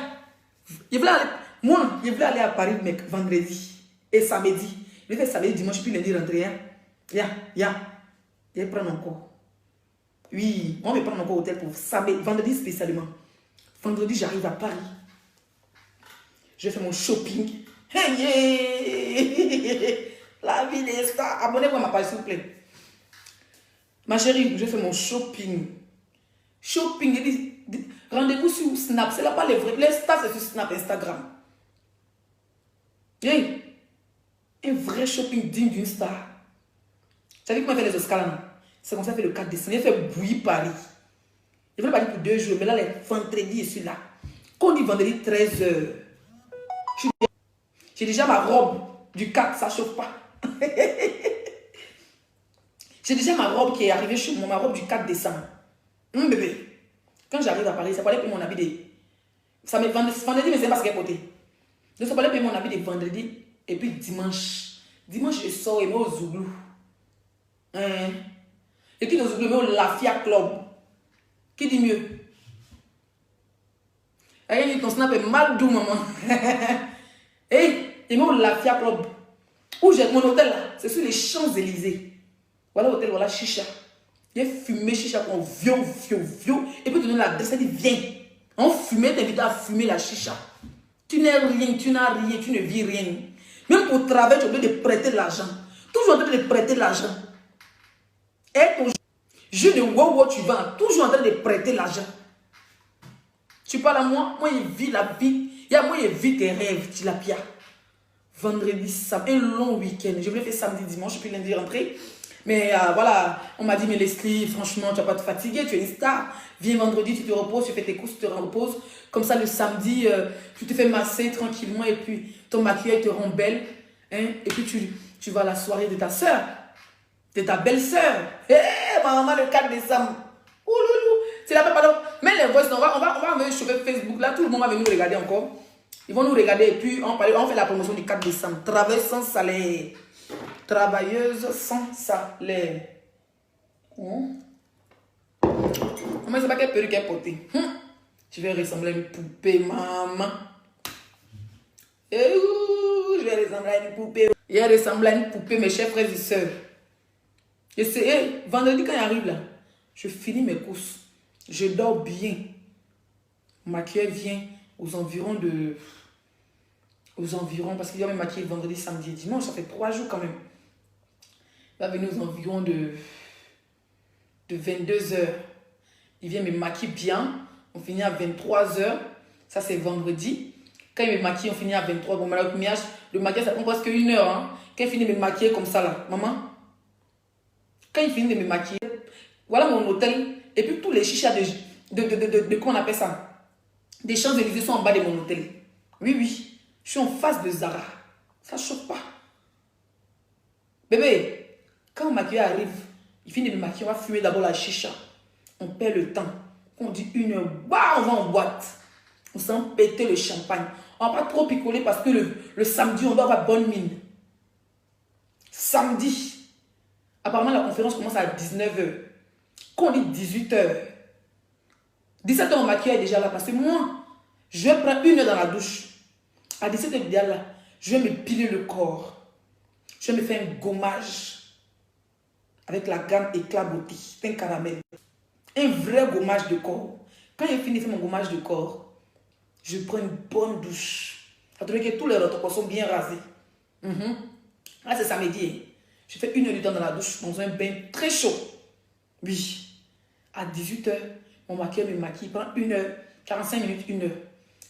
Moi, je voulais aller à Paris, mec, vendredi et samedi. Je vais faire samedi, dimanche, puis lundi rentrer. Hein? Je vais prendre encore. Oui, on va prendre encore hôtel pour samedi, vendredi spécialement. Vendredi, j'arrive à Paris. Je fais mon shopping. Hey, la vie des stars. Abonnez-vous à ma page, s'il vous plaît. Ma chérie, je fais mon shopping. Shopping, rendez-vous sur Snap. C'est là pas les vrais. Les stars, c'est sur Snap, Instagram. Hey, un vrai shopping digne d'une star. Tu savez comment on fait les Oscars là? C'est comme ça fait le 4 décembre. Il fait bouillir Paris. Il fait Paris pour 2 jours. Mais là, les vendredis, je suis là. Quand on dit vendredi 13h, j'ai déjà ma robe du 4, ça ne chauffe pas. J'ai déjà ma robe qui est arrivée chez moi, ma robe du 4 décembre. Bébé. Quand j'arrive à Paris, ça parlait pour mon habit de... Ça me vendredi, mais c'est pas ce qu'elle côté. Donc ça parlait pour mon habit de vendredi. Et puis dimanche. Dimanche, je sors et moi au Zouglou. Et qui au Zouglou, mais au Lafia Club. Qui dit mieux? Elle dit ton snap est mal doux, maman. Et moi au Lafia Club. Où j'ai mon hôtel là, c'est sur les Champs-Élysées. Voilà l'hôtel, voilà chicha. J'ai fumé chicha qu'on vieux. Et puis tu donnes l'adresse, elle dit viens. On fumait, t'invite à fumer la chicha. Tu n'es rien, tu n'as rien, tu ne vis rien. Même pour travailler, tu es obligé de prêter de l'argent. Toujours en train de prêter de l'argent. Et ton jeu de wow, tu vends, toujours en train de prêter l'argent. Tu parles à moi, moi je vis la vie. Moi je vis tes rêves, tu la pia. Vendredi, samedi, un long week-end. Je voulais faire samedi, dimanche, puis lundi rentrer. Mais voilà, on m'a dit, mais Leslie, franchement, tu vas pas te fatiguer, tu es une star. Viens vendredi, tu te reposes, tu fais tes courses, tu te reposes. Comme ça, le samedi, tu te fais masser tranquillement et puis ton maquillage te rend belle. Hein? Et puis tu vas à la soirée de ta soeur, de ta belle-sœur. Hé, maman, le 4 décembre. Ouloulou. C'est la pardon. Mais les voices, on va venir chauffer Facebook. Là, tout le monde va venir nous regarder encore. Ils vont nous regarder et puis on fait la promotion du 4 décembre. Travailleuse sans salaire. Travailleuse sans salaire. Comment c'est pas quelle perruque est portée? Je vais ressembler à une poupée, maman. Je vais ressembler à une poupée. Je vais ressembler à une poupée, mes chers frères et sœurs. Et c'est vendredi quand il arrive là, je finis mes courses. Je dors bien. Mon maquilleur vient aux environs, parce qu'il doit me maquiller vendredi, samedi et dimanche. Ça fait 3 jours quand même. Il va venir aux environs de 22 h. Il vient me maquiller bien. On finit à 23 h. Ça, c'est vendredi. Quand il me maquille, on finit à 23 h. Bon, le maquillage, ça prend presque 1 heure. Hein. Quand il finit de me maquiller comme ça, là, maman. Quand il finit de me maquiller, voilà mon hôtel. Et puis, tous les chichas de comment on appelle ça? Des Champs-Élysées sont en bas de mon hôtel. Oui, oui. Je suis en face de Zara. Ça ne chauffe pas. Bébé, quand le maquilleur arrive, il finit de me maquiller, on va fumer d'abord la chicha. On perd le temps. On dit 1 heure, bah, on va en boîte. On sent péter le champagne. On ne va pas trop picoler parce que le samedi, on doit avoir bonne mine. Samedi, apparemment, la conférence commence à 19 h. Quand on dit 18 h, 17 h, mon maquilleur est déjà là parce que moi, je prends 1 heure dans la douche. À 17 h, là, je vais me piler le corps. Je vais me faire un gommage avec la gamme Éclat Beauté. C'est un caramel. Un vrai gommage de corps. Quand j'ai fini de faire mon gommage de corps, je prends une bonne douche. Ça te fait que tous les rotocols sont bien rasés. Là, c'est samedi. Je fais 1 heure du temps dans la douche, dans un bain très chaud. Oui. À 18 h, mon maquilleur me maquille. Il prend 1 heure, 45 minutes, 1 heure.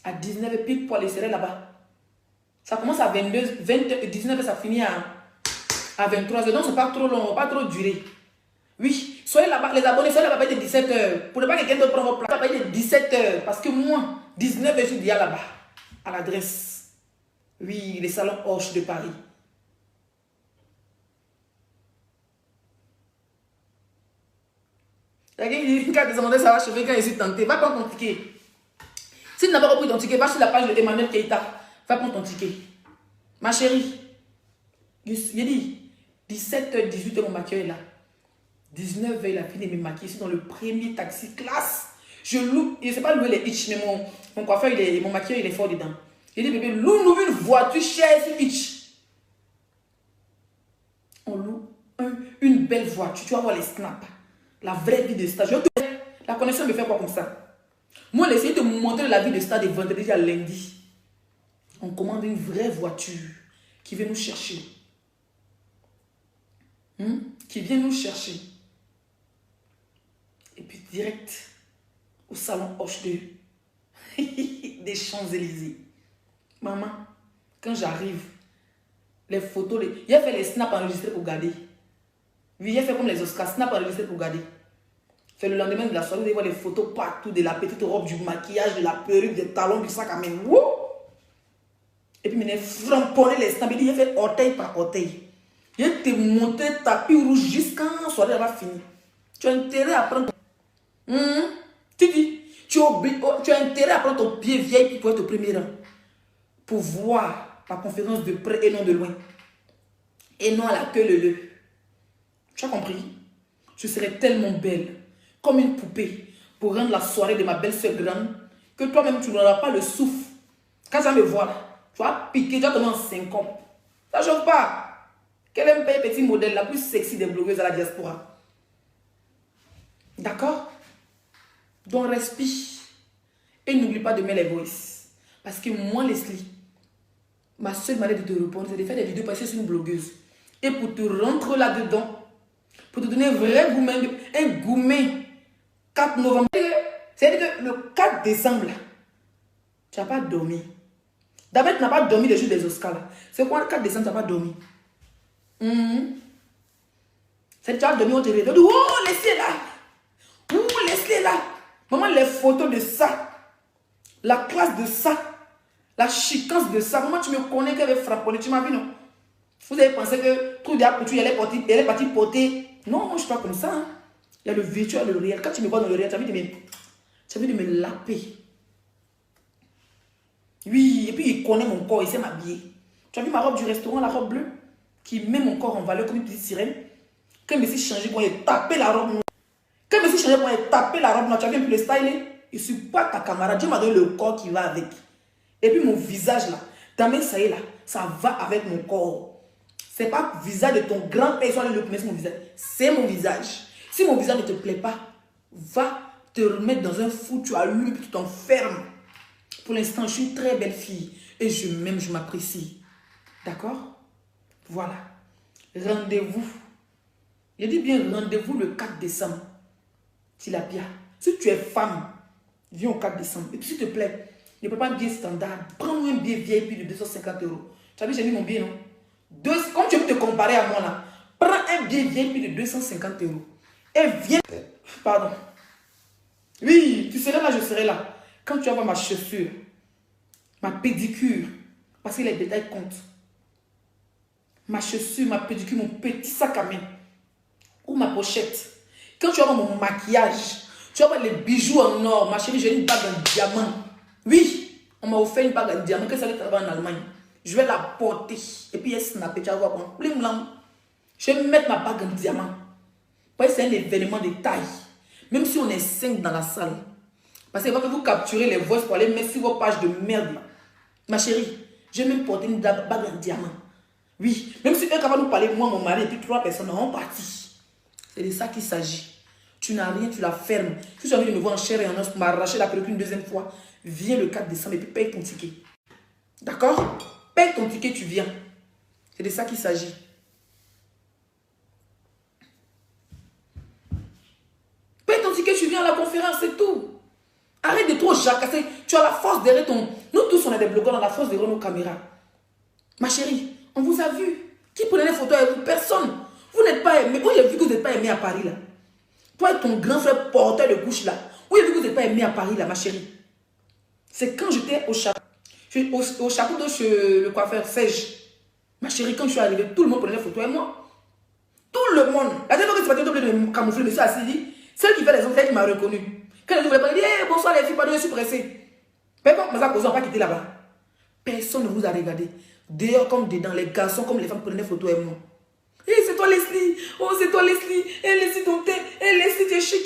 À 19 h, pile poil, il serait là-bas. Ça commence à 19 h, ça finit à 23 h. Donc, c'est pas trop long, ça va pas trop durer. Oui, soyez là-bas, les abonnés, soyez là-bas de 17 h. Pour ne pas que quelqu'un d'autre prenne votre place, là-bas de 17 h. Parce que moi, 19 h, je suis déjà là-bas. À l'adresse. Oui, les salons Hoche de Paris. Il y a quelqu'un qui a demandé ça va chauffer quand je suis tenté. Va prendre ton ticket. Si tu n'as pas repris ton ticket, va sur la page de Emmanuel Keita. Va prendre ton ticket. Ma chérie, j'ai dit 17 h, 18 h, mon maquilleur est là. 19 h, il a fini de me maquiller. Je suis dans le premier taxi classe. Je loue, je ne sais pas louer les hitch, mais mon coiffeur, mon maquilleur, il est fort dedans. J'ai dit, bébé, loue-nous une voiture chère sur hitch. On loue une belle voiture. Tu vas voir les snaps. La vraie vie de star. La connexion me fait quoi comme ça? Moi, j'essaie de montrer la vie de star de vendredi à lundi. On commande une vraie voiture qui vient nous chercher. Qui vient nous chercher. Et puis direct au salon Hoche des Champs-Élysées. Maman, quand j'arrive, les photos, il a fait les snaps enregistrés pour garder. Oui, il a fait comme les Oscars, snap enregistrés pour garder. C'est le lendemain de la soirée, vous allez voir les photos partout de la petite robe, du maquillage, de la perruque, des talons, du sac à main. Wouh! Et puis, il m'a framponné les snaps. Il a fait orteil par orteil. Il a te monté tapis rouge jusqu'à la soirée, elle va finir. Tu as intérêt à prendre. Tu dis, tu as intérêt à prendre ton pied vieille pour être au premier rang. Pour voir la conférence de près et non de loin. Et non à la queue leu. Tu as compris? Je serais tellement belle, comme une poupée, pour rendre la soirée de ma belle-sœur grande, que toi-même, tu n'auras pas le souffle. Quand tu vas me voir, tu vas piquer, tu vas tomber en 50. Ça ne chauffe pas. Quel est le petit modèle la plus sexy des blogueuses à la diaspora? D'accord? Donc, respire. Et n'oublie pas de mettre les voices. Parce que moi, Leslie, ma seule manière de te répondre, c'est de faire des vidéos parce que je suis une blogueuse. Et pour te rentrer là-dedans, pour te donner un vrai gourmet, un gourmet 4 novembre. C'est-à-dire que le 4 décembre, là, tu n'as pas dormi. D'abord, tu n'as pas dormi le jour des Oscars. C'est quoi le 4 décembre, tu n'as pas dormi? C'est que tu as dormi, on te réveille. Oh, laissez là. Oh, laissez là. Maman, les photos de ça, la classe de ça, la chicance de ça. Maman, tu me connais qu'elle avait frappé. Tu m'as vu, non? Vous avez pensé que tout d'un coup, elle est partie porter. Non, moi, je ne suis pas comme ça. Hein. Il y a le virtuel et le réel. Quand tu me vois dans le réel, tu as envie de me laper. Oui, et puis il connaît mon corps, il sait m'habiller. Tu as vu ma robe du restaurant, la robe bleue, qui met mon corps en valeur comme une petite sirène. Quand il me suis changé pour aller taper la robe noire. Quand il me suis changé pour aller taper la robe noire, tu as vu un peu le style? Je ne suis pas ta camarade. Dieu m'a donné le corps qui va avec. Et puis mon visage là, ta main ça y est là, ça va avec mon corps. C'est pas le visage de ton grand-père, soit le premier, c'est mon visage. C'est mon visage. Si mon visage ne te plaît pas, va te remettre dans un fou, tu allumes et puis tu t'enfermes. Pour l'instant, je suis une très belle fille et je m'aime, je m'apprécie. D'accord? Voilà. Rendez-vous. Je dis bien rendez-vous le 4 décembre. Tilapia. Si tu es femme, viens au 4 décembre. Et puis s'il te plaît, ne prends pas un billet standard. Prends-moi un billet VIP de 250 euros. Tu as vu, j'ai mis mon billet, non? Comme tu veux te comparer à moi là, prends un billet VIP de 250 euros. Et viens. Pardon. Oui, tu serais là, je serai là. Quand tu vas voir ma chaussure, ma pédicure, parce que les détails comptent. Ma chaussure, ma pédicure, mon petit sac à main. Ou ma pochette. Quand tu vas voir mon maquillage, tu vas voir les bijoux en or. Ma chérie, j'ai une bague en diamant. Oui, on m'a offert une bague en diamant que ça allait travailler en Allemagne. Je vais la porter. Et puis, elle snap, tu vas voir. Bon, bling blang. Je vais mettre ma bague en diamant. Parce que c'est un événement de taille. Même si on est 5 dans la salle. Parce que vous capturez les voix pour aller mettre sur vos pages de merde. Ma chérie, je vais même porter une bague en diamant. Oui, même si eux capable de nous parler, moi, mon mari, et puis 3 personnes, on partit. C'est de ça qu'il s'agit. Tu n'as rien, tu la fermes. Si tu as envie de me voir en chair et en os pour m'arracher la perruque une deuxième fois, viens le 4 décembre et puis paye ton ticket. D'accord? Paye ton ticket, tu viens. C'est de ça qu'il s'agit. Paye ton ticket, tu viens à la conférence, c'est tout. Arrête de trop jacasser. Tu as la force derrière ton... Nous tous, on est des blogueurs, on a la force derrière nos caméras. Ma chérie, on vous a vu. Qui prenait les photos avec vous? Personne. Vous n'êtes pas aimé. Où j'ai vu que vous n'êtes pas aimé à Paris, là? Toi et ton grand frère porteur de couche, là. Où j'ai vu que vous n'êtes pas aimé à Paris, là, ma chérie? C'est quand j'étais au château. Au château de chez le coiffeur Serge. Ma chérie, quand je suis arrivée, tout le monde prenait les photos avec moi. Tout le monde. La dernière fois que tu m'as dit de me camoufler, monsieur assis dit, celle qui fait les enfants, qui m'a reconnu. Quand les gens voulaient pas dire, hey, bonsoir les filles, pardon, je suis pressée. Mais quand on commence à causer, on va quitter là-bas. Personne ne vous a regardé. Dehors comme dedans, les garçons comme les femmes prenaient photo avec moi. Hé, hey, c'est toi Leslie. Oh, c'est toi Leslie. Hé, hey, Leslie, ton thé. Hé, hey, Leslie, tu es chic.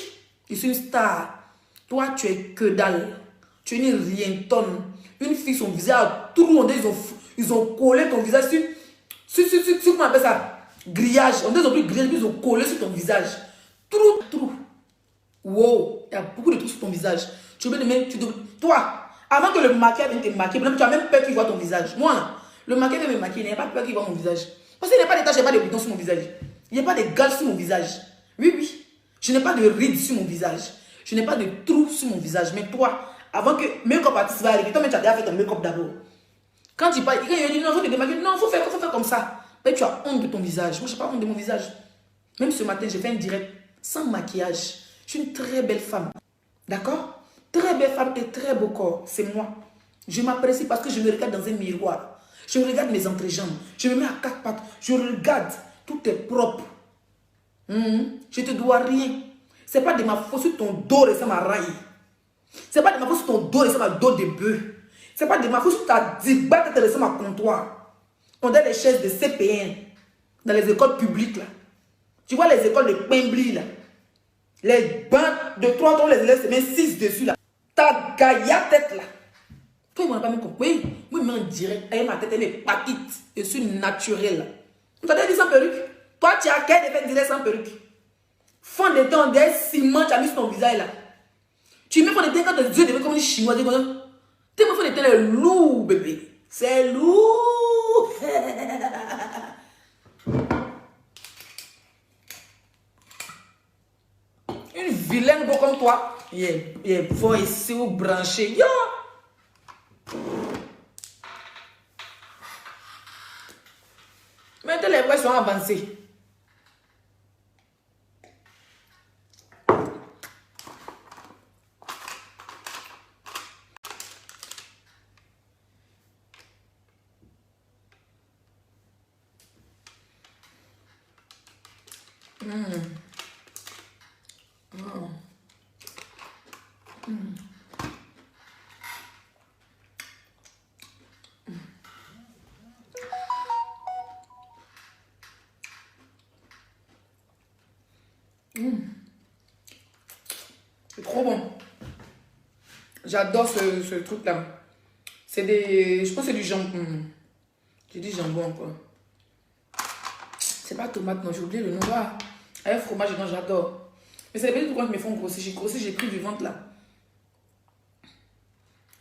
Je suis une star. Toi, tu es que dalle. Tu es une rientonne. Une fille, son visage tout rond. Ils ont collé ton visage sur comment on appelle ça? Grillage. On dit qu'ils ont pris grillage, puis ils ont collé sur ton visage. Trou. Wow, il y a beaucoup de trucs sur ton visage. Tu veux même, toi, avant que le maquillage vienne te maquiller, tu as même peur qu'il voit ton visage. Moi, là, le maquillage vient me maquiller, il n'y a pas peur qu'il voit mon visage. Parce qu'il n'y a pas de taches, il n'y a pas de boutons sur mon visage. Il n'y a pas de gales sur mon visage. Oui. Je n'ai pas de rides sur mon visage. Je n'ai pas de trous sur mon visage. Mais toi, avant que make-up artiste va arriver, toi, tu as déjà fait ton make-up d'abord. Quand il parle, quand il dit non, il faut te démaquiller, non, il faut faire comme ça. Mais tu as honte de ton visage. Moi, je n'ai pas honte de mon visage. Même ce matin, j'ai fait un direct sans maquillage. Je suis une très belle femme. D'accord? Très belle femme et très beau corps. C'est moi. Je m'apprécie parce que je me regarde dans un miroir. Je regarde mes entrejambes. Je me mets à 4 pattes. Je regarde. Tout est propre. Je ne te dois rien. Ce n'est pas de ma faute si ton dos ressemble à rail. Ce n'est pas de ma faute si ton dos ressemble à dos de bœuf. Ce n'est pas de ma faute si ta digbate te ressemble à comptoir. On a les chaises de CP1 dans les écoles publiques là. Tu vois les écoles de Pembli là. Les bancs de 3 ans, les élèves se mettent 6 dessus là. Ta gaïa tête là. Toi, il m'a pas mis compris. Moi, je me en direct. Et ma tête, elle est patite. Je suis naturelle. Tu as dit sans perruque. Toi, tu as qu'à faire direct sans perruque. Fond de teint, des ciment, tu as mis sur ton visage là. Tu mets fond de teint quand tes yeux deviennent comme une chinoise. Tu mets fond de teint, c'est lourd, bébé. C'est lourd. Une vilaine beau comme toi. Il est fort ici ou branché. Yo! Maintenant, les voix sont avancées. C'est trop bon. J'adore ce truc-là. C'est des... Je pense que c'est du jambon. J'ai dit jambon, quoi. C'est pas tomate, non. J'ai oublié le nom. Ah, avec fromage, j'adore. Mais c'est les petits trucs qui me font grossir. J'ai grossi, j'ai pris du ventre, là.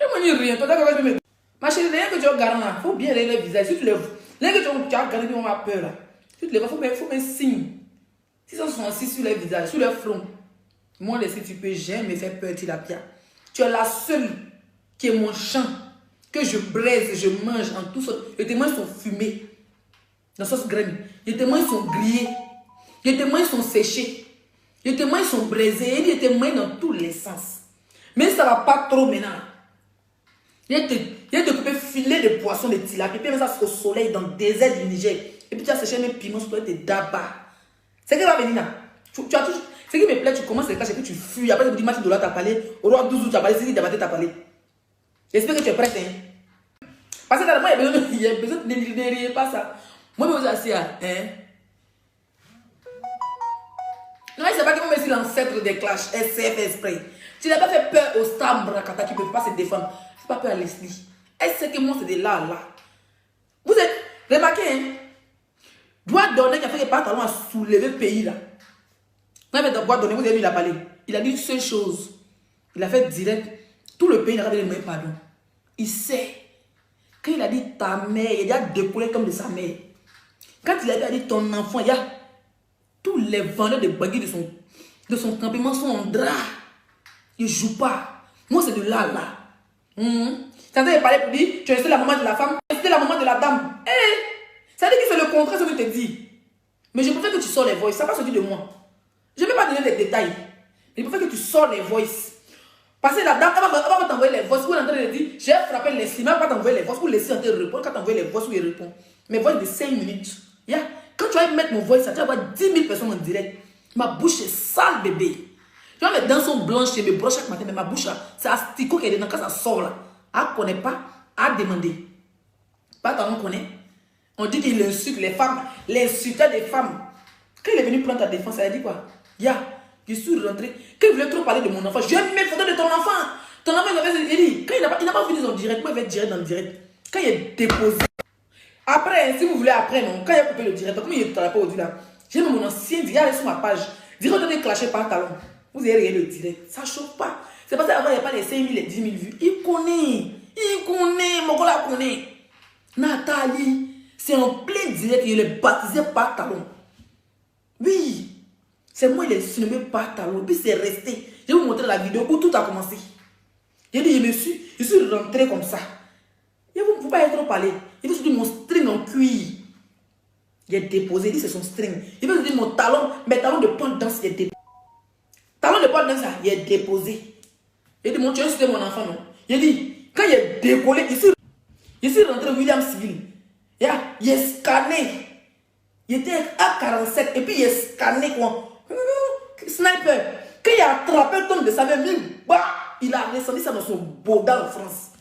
Et moi, il n'y a rien. Toi, d'accord, je me... Ma chérie, rien que tu regardes là, il faut bien regarder le visage. Si tu lèves, rien que tu regardes, on va peur là. Si tu lèves, il faut un signe. Si ça sont assis sur les visages, sur leur front. Moi, laissez, tu peux jamais faire peur, Tilapia. Tu es la seule qui est mon champ, que je braise, je mange en tout ça. Les témoins sont fumés, dans sauce graine. Les témoins sont grillés. Les témoins sont séchés. Les témoins sont braisés. Les témoins dans tous les sens. Mais ça ne va pas trop maintenant. Il y a des coupés filets de poissons, de tilapia, puis ça au soleil dans le désert du Niger. Et puis tu as séché mes piments sur toi, tes daba. C'est qui va venir là. Tu as tout. Ce qui me plaît, tu commences les caches et puis tu fuis. Après, tu dis, Mathieu Dola t'a parlé. Au roi 12 tu as parlé. C'est qui t'a parlé. J'espère que tu es prête. Hein? Parce que moi, il y a besoin de ne pas ça. Moi, je vous assure. Hein? Non, c'est pas que moi, je suis l'ancêtre des clashs. SF Esprit. Tu n'as pas fait peur au Stam Brakata qui ne peut pas se défendre. C'est pas peur à Leslie. Elle sait que moi, c'est de là. Vous êtes. Remarquez, hein? Doit donner qui a fait que pantalon à soulever le pays là. Quand il a donné, vous avez vu, il a parlé. Il a dit une seule chose. Il a fait direct. Tout le pays n'a pas donné le pardon. Il sait. Quand il a dit ta mère, il a décollé comme de sa mère. Quand il a dit ton enfant, il y a tous les vendeurs de baguettes de son campement sont en drap. Il ne joue pas. Moi, c'est de là. Quand il parlait pour dire, tu es la maman de la femme, tu es la maman de la dame. Ça veut dire que c'est le contraire de ce que je te dis. Mais je préfère que tu sors les voices. Ça va sortir de moi. Je ne vais pas donner les détails. Mais je préfère que tu sors les voices. Parce que la dame, elle va t'envoyer les voices. Où elle est en train de dire, j'ai frappé les slimes. Elle va t'envoyer les voices. Ou laisser en train de répondre. Quand t'envoies les voices, où il répond. Mes voices de 5 minutes. Yeah. Quand tu vas mettre mon voice, tu vas avoir 10 000 personnes en direct. Ma bouche est sale, bébé. Tu vois, mes dents sont blanches. Je me brosse chaque matin. Mais ma bouche, c'est asticot qui est dedans. Quand ça sort là, elle ne connaît pas. Elle demande. Pas tant on connaît. On dit qu'il insulte les femmes. L'insulteur des femmes. Quand il est venu prendre ta défense, elle a dit quoi? Je suis rentré. Quand il voulait trop parler de mon enfant, je mets photo de ton enfant. Ton enfant, il dit, quand il n'a pas fini son direct, moi, il va être direct dans le direct. Quand il est déposé. Après, si vous voulez, après, non, quand il a coupé le direct, comme il est pas au là, j'ai mis mon ancien direct sur ma page. Direct de clasher par talon. Vous avez regardé le direct. Ça ne chauffe pas. C'est parce qu'avant, il n'y a pas les 5 000 et 10 000 vues. Il connaît. Mon gars connaît. Nathalie, c'est en plein direct, il est baptisé par talon. Oui. C'est moi, il est surnommé par talon. Puis c'est resté. Je vais vous montrer la vidéo où tout a commencé. J'ai dit, je suis rentré comme ça. Il ne faut pas trop parler. Il veut se dire mon string en cuir. Il est déposé. Il dit c'est son string. Il veut se dire mon talon, mes talons de pole dance, il est déposé. Talon de pole dance, il est déposé. Il dit, tu as insulté mon enfant, non? Il dit, quand il est décollé, je suis rentré au William Civil. Il est scanné. Il était à 47 et puis il est scanné quoi. Sniper. Quand il a attrapé le tombe de sa mère, il a ressorti ça dans son boda en France.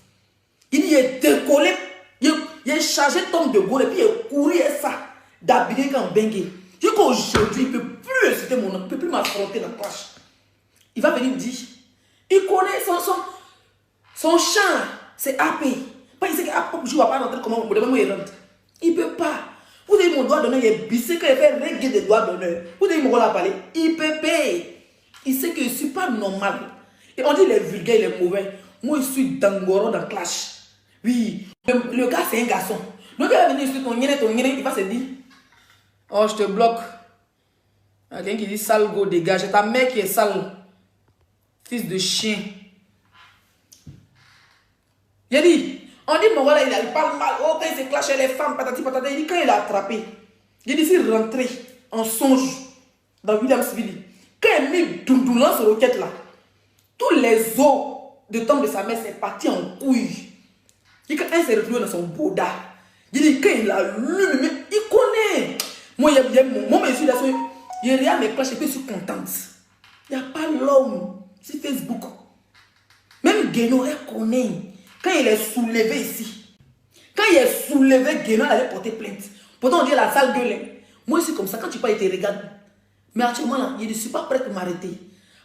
Il est décollé. Il est chargé de tombe de Gaulle et puis il est couru et ça. D'habiller quand bengue. Je dis qu'aujourd'hui, il ne peut plus insulter mon nom. Il ne peut plus m'affronter dans la clash. Il va venir dire. Il connaît son champ. C'est AP. Pas il sait qu'AP, je ne vais pas rentrer comment il rentre. Il ne peut pas. Vous avez mon doigt d'honneur, il est bissé quand il fait régler des doigts d'honneur. Vous avez mon rôle à parler. Il peut payer. Il sait que je ne suis pas normal. Et on dit les vulgaires, il est mauvais. Moi, je suis dangoro dans clash. Oui. Le gars, c'est un garçon. Le gars va venir sur ton yéné, il va se dire. Oh, je te bloque. Quelqu'un qui dit sale go, dégage. C'est ta mère qui est sale. Fils de chien. J'ai dit. On dit, mon gars, il parle mal. Oh, quand il s'est clashé les femmes, patati patata. Il dit, quand il a attrapé, j'ai dit, c'est rentré en songe dans William Civil. Quand il a mis Doundoulan sur roquette là, tous les os de tombe de sa mère, c'est parti en couille. Et quand il s'est retrouvé dans son boda, j'ai dit, quand il a lu, il connaît. Moi, je suis là, il regarde mes clashs et puis je suis contente. Il n'y a pas l'homme sur Facebook. Même Guénon, elle connaît. Quand il est soulevé ici, quand il est soulevé, Guénon allait porter plainte. Pourtant, on dit la sale gueule. Moi, je suis comme ça. Quand tu parles, il te regarde. Mais actuellement, là, je ne suis pas prête pour m'arrêter.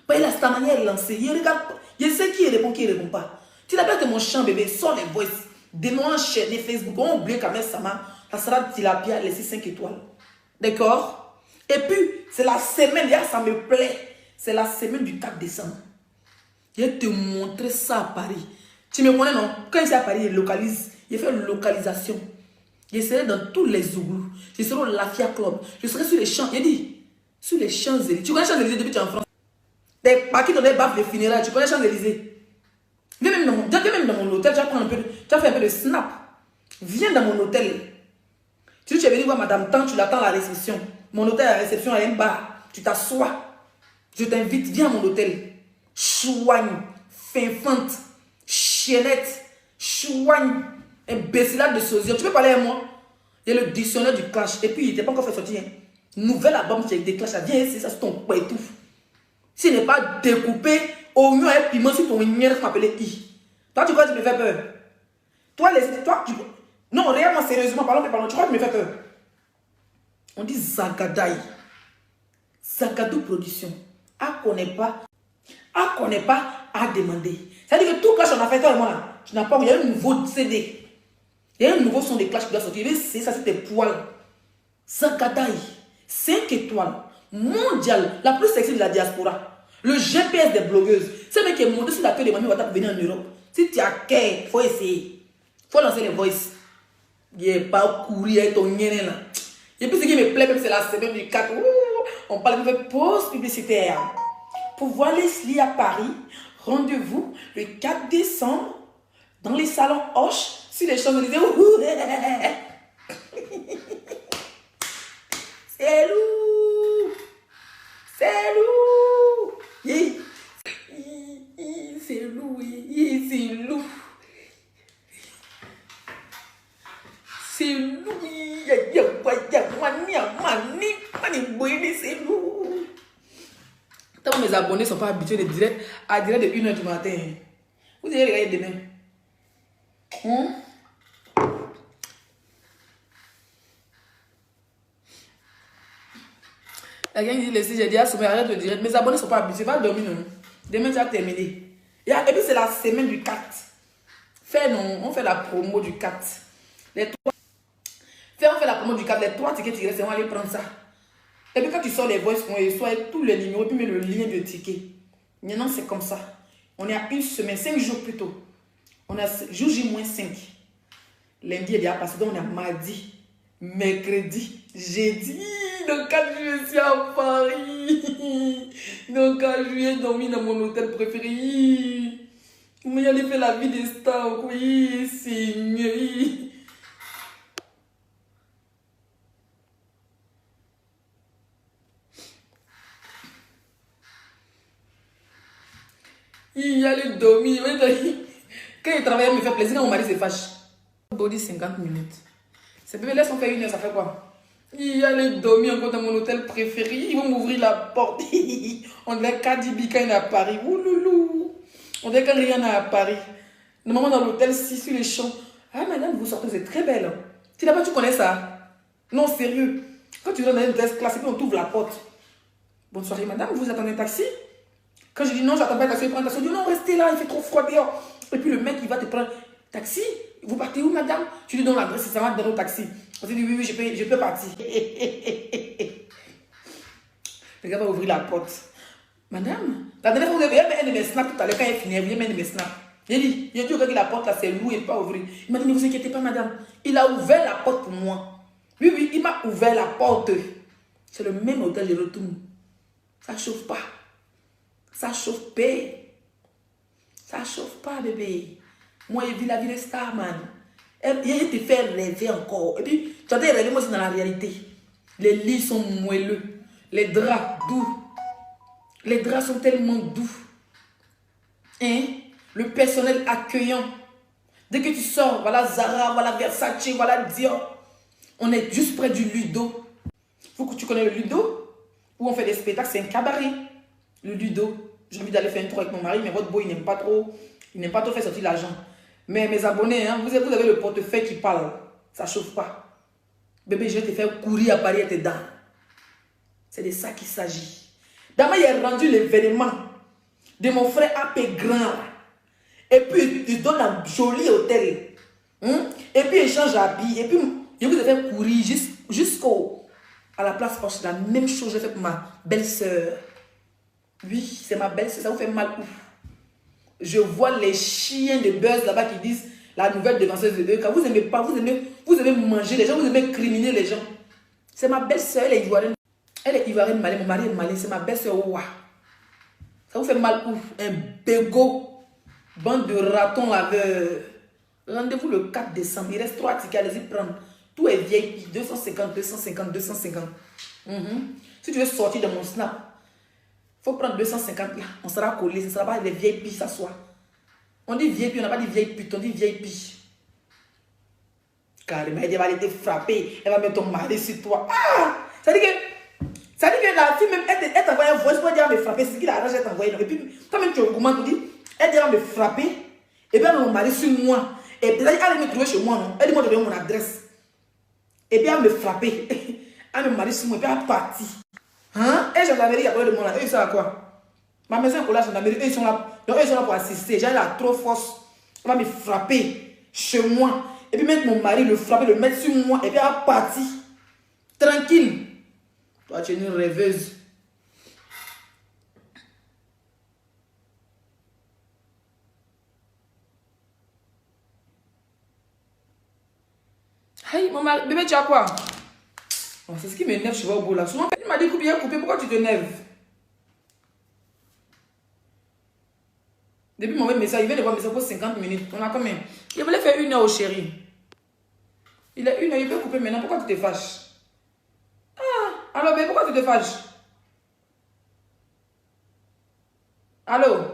Parce que là, c'est ta manière de lancer. Je regarde, je sais qui répond pas. Tu n'appelles que mon chant, bébé, sors les voices. Dis-moi en chaîne, des Facebook. On oublie quand même ça, ça sera tilapia, laisser 5 étoiles. D'accord? Et puis, c'est la semaine, là, ça me plaît. C'est la semaine du 4 décembre. Je vais te montrer ça à Paris. Tu me connais, non? Quand je suis à Paris, je localise. Je fais localisation. Je serai dans tous les Zouglous. Je serai au Lafia Club. Je serai sur les champs. Je dis, sur les Champs-Élysées. Tu connais les Champs-Élysées depuis que tu es en France? Des paquets dans des baffes de funérailles. Tu connais les Champs-Élysées? Viens même dans mon hôtel. Tu vas prendre un peu tu vas faire un peu de snap. Viens dans mon hôtel. Tu es venu voir Madame Tant, tu l'attends à la réception. Mon hôtel à la réception, il y a un bar. Tu t'assois. Je t'invite, viens à mon hôtel. Chouagne, finfante, chiennette, chouagne, imbécilade de sosie. Tu peux parler à moi? Il y a le dictionnaire du clash. Et puis, il n'était pas encore fait sortir. Nouvel album qui a des clashs. Viens ici, ça c'est ton poids et tout. S'il n'est pas découpé, oignon et piment sur ton ignorant, tu m'appelles I. Toi, tu crois que tu me fais peur? Toi, non, regarde-moi sérieusement, parlons. Tu crois que tu me fais peur? On dit Zagadaï. Zagadou Production. À connaît pas, à demander. C'est-à-dire que tout clash on a fait, toi et moi là, tu n'as pas, il y a un nouveau CD. Il y a un nouveau son de clash qui doit sortir. C'est ça, c'est tes poils. Zagadaï. 5 étoiles. Mondial. La plus sexy de la diaspora. Le GPS des blogueuses. C'est mec qui est monté sur la queue de Mamie Wata pour venir en Europe. Si tu as cœur, il faut essayer. Il faut lancer les voices. Il n'est pas courir avec ton nien là. Et puis ce qui me plaît, même c'est la semaine du 4. On parle de pause publicitaire. Pour voir Leslie à Paris, rendez-vous le 4 décembre dans les salons Hoche sur les Champs-Élysées. C'est lourd. C'est lourd. C'est lourd. C'est lourd. C'est lourd. C'est lourd. Tant mes abonnés ne sont pas habitués à direct de 1h du matin. Vous allez regarder demain. La gang dit, j'ai dit à Soumé, arrête de direct. Mes abonnés ne sont pas habitués. Va dormir, non? Demain, tu vas terminer. Et puis, c'est la semaine du 4. On fait la promo du 4. On fait la promo du 4. Les 3 tickets qui restent, on va aller prendre ça. Et puis, quand tu sors les voices, on reçoit tous les numéros, puis met le lien de ticket. Maintenant, c'est comme ça. On est à une semaine, 5 jours plus tôt. On a jour J-5. Lundi est déjà passé, donc on est à mardi, mercredi, jeudi. Le 4 juillet, je suis à Paris. Le 4 juillet, j'ai dormi dans mon hôtel préféré. Mais j'allais faire la vie des stars. Oui, Seigneur. Il allait dormir. Quand il travaille, il me fait plaisir. Quand mon mari se fâche. Body 50 minutes. Ces bébés laisse on faire 1 heure, ça fait quoi? Il allait dormir encore dans mon hôtel préféré. Ils vont m'ouvrir la porte. On dirait Cardi quand il est à Paris. Ouloulou. On dirait quand Rihanna est à Paris. Normalement dans l'hôtel 6 sur les champs. Ah madame, vous sortez, vous êtes très belle. Tu n'as pas, tu connais ça? Non, sérieux. Quand tu rentres dans une hôtel classique, on t'ouvre la porte. Bonne soirée madame, vous attendez un taxi? Quand je dis non, j'attends pas un taxi, je prends un taxi. Je dis non, restez là, il fait trop froid dehors. Et puis le mec, il va te prendre taxi. Vous partez où, madame? Tu lui donnes l'adresse, ça va dans le taxi. On te dit oui, je peux partir. Le gars va ouvrir la porte. Madame, la dernière fois, vous avez un de mes snaps tout à l'heure, quand il finit, il y a un de mes snaps. Il dit regarde la porte là, c'est lourd, il ne peut pas ouvrir. Il m'a dit, ne vous inquiétez pas, madame. Il a ouvert la porte pour moi. Oui, il m'a ouvert la porte. C'est le même hôtel de retour. Ça ne chauffe pas. Ça chauffe pas. Ça chauffe pas, bébé. Moi, je vis la vie de star, man. Il te fait rêver encore. Et puis, tu as rêvé, moi, c'est dans la réalité. Les lits sont moelleux. Les draps doux. Les draps sont tellement doux. Hein? Le personnel accueillant. Dès que tu sors, voilà Zara, voilà Versace, voilà Dior. On est juste près du Ludo. Tu connais le Ludo? Où on fait des spectacles, c'est un cabaret. Le Ludo. J'ai envie d'aller faire un tour avec mon mari, mais votre beau, il n'aime pas trop faire sortir l'argent. Mais mes abonnés, hein, vous avez le portefeuille qui parle. Ça ne chauffe pas. Bébé, je vais te faire courir à Paris à tes dents. C'est de ça qu'il s'agit. D'abord, il a rendu l'événement de mon frère AP Grand. Et puis, il donne un joli hôtel. Et puis, il change d'habit. Et puis, il vous a fait courir jusqu'à la place Porsche. La même chose, j'ai fait pour ma belle-sœur. Oui, c'est ma belle-sœur. Ça vous fait mal ouf. Je vois les chiens de buzz là-bas qui disent la nouvelle défenseuse de deux. Quand vous aimez pas, vous aimez manger les gens, vous aimez criminer les gens. C'est ma belle-sœur, elle est ivoirienne. Elle est ivoirienne malais, mon mari est malais, c'est ma belle-sœur. Ouah. Ça vous fait mal ouf. Un bégot. Bande de ratons laveurs. Rendez-vous le 4 décembre. Il reste 3 tickets, allez-y prendre. Tout est vieille. 250, 250, 250. Si tu veux sortir de mon snap, il faut prendre 250 là. On sera collé. Ce ne sera pas des vieilles filles s'asseoir. On dit vieille pie, on n'a pas dit vieille pute, on dit vieille pie. Carrément, elle va aller frapper. Elle va mettre ton mari sur toi. Ah! Ça dit que la fille même, elle t'envoie un voice pour dire elle va me frapper. C'est ce qu'il arrange, elle t'envoie. Et puis, toi-même, tu comment tu dis, elle dit elle va me frapper. Et puis, elle va me marier sur moi. Et puis, elle va me trouver chez moi, non? Elle dit, moi, je donne mon adresse. Et puis, elle va me frapper. Elle va me marier sur moi. Et puis, elle est partie. Hein? Et gendarmerie, il y a quoi de mon là? Eux, ils sont à quoi? Ma maison est collée à gendarmerie. Eux, ils sont là. Donc, eux, ils sont là pour assister. J'ai la trop force. Elle va me frapper chez moi. Et puis, mettre mon mari, le frapper, le mettre sur moi. Et puis, elle va partir. Tranquille. Toi, tu es une rêveuse. Hey, maman, bébé, tu as quoi? Oh, c'est ce qui m'énerve, je vois au bout là. Souvent, il m'a dit couper, pourquoi tu t'énerves? Depuis mon message, il vient de voir mes pour 50 minutes. On a combien? Il voulait faire 1 heure au chéri. Il est 1 heure, il veut couper maintenant. Pourquoi tu te fâches? Ah, alors, bébé, pourquoi tu te fâches? Allô?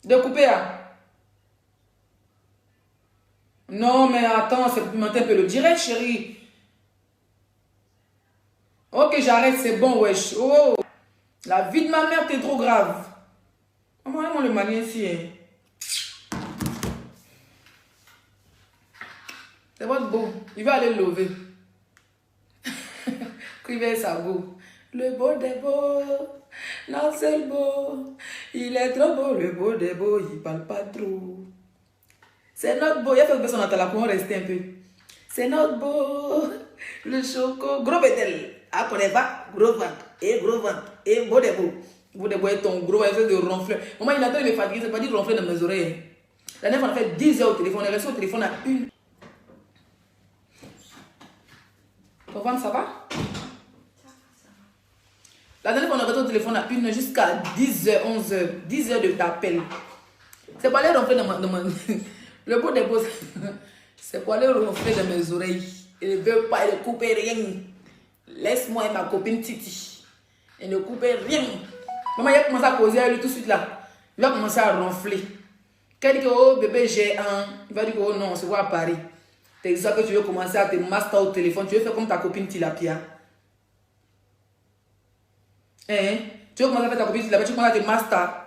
De couper, hein? Non, mais attends, c'est pour pimenter un peu le direct, chérie. Ok, j'arrête, c'est bon, wesh. Oh, la vie de ma mère, t'es trop grave. Comment le malien ici, hein? C'est votre beau. Il va aller le lever. Crivet sa go. Le beau des beaux. Non, c'est le beau. Il est trop beau, le beau des beaux. Il parle pas trop. C'est notre beau. Il a fait que son atala pour rester un peu. C'est notre beau. Le choco. Gros bétel. Ah, connaît pas. Gros ventre. Et gros ventre. Et beau des beaux. Beau des beaux est ton gros effet de ronfler. Maman, il attend, il est fatigué. C'est pas dit ronfler dans mes oreilles. La dernière fois, on a fait 10 heures au téléphone. On est resté au téléphone à 1. Ton ventre, ça va? La dernière fois, on a resté au téléphone à 1 jusqu'à 10h, 11h. 10 heures d'appel. C'est pas aller ronfler dans mon... Le beau des beaux, c'est pour aller ronfler dans mes oreilles. Il ne veut pas, il ne coupe rien. Laisse-moi et ma copine Titi. Il ne coupe rien. Maman, il a commencé à causer avec lui tout de suite là. Il va commencer à ronfler. Quand il dit que oh bébé j'ai un, il va dire que oh non, on se voit à Paris. C'est ça que tu veux commencer à te master au téléphone. Tu veux faire comme ta copine Tilapia. Hein? Tu veux commencer à faire ta copine Tilapia, tu commences à te master.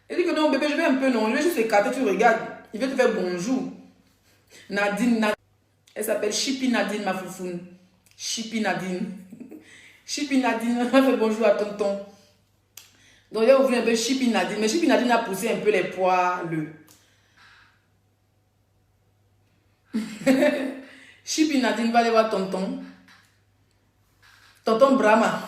Il dit que non bébé, je vais un peu non, je vais juste écarter, tu regardes. Il veut te faire bonjour. Nadine. Elle s'appelle Chippy Nadine, ma foufoune. Chippy Nadine. Chippy Nadine, elle fait bonjour à tonton. Donc, il a ouvert un peu Chippy Nadine. Mais Chippy Nadine a poussé un peu les poils. Chippy Nadine va aller voir tonton. Tonton Brahma.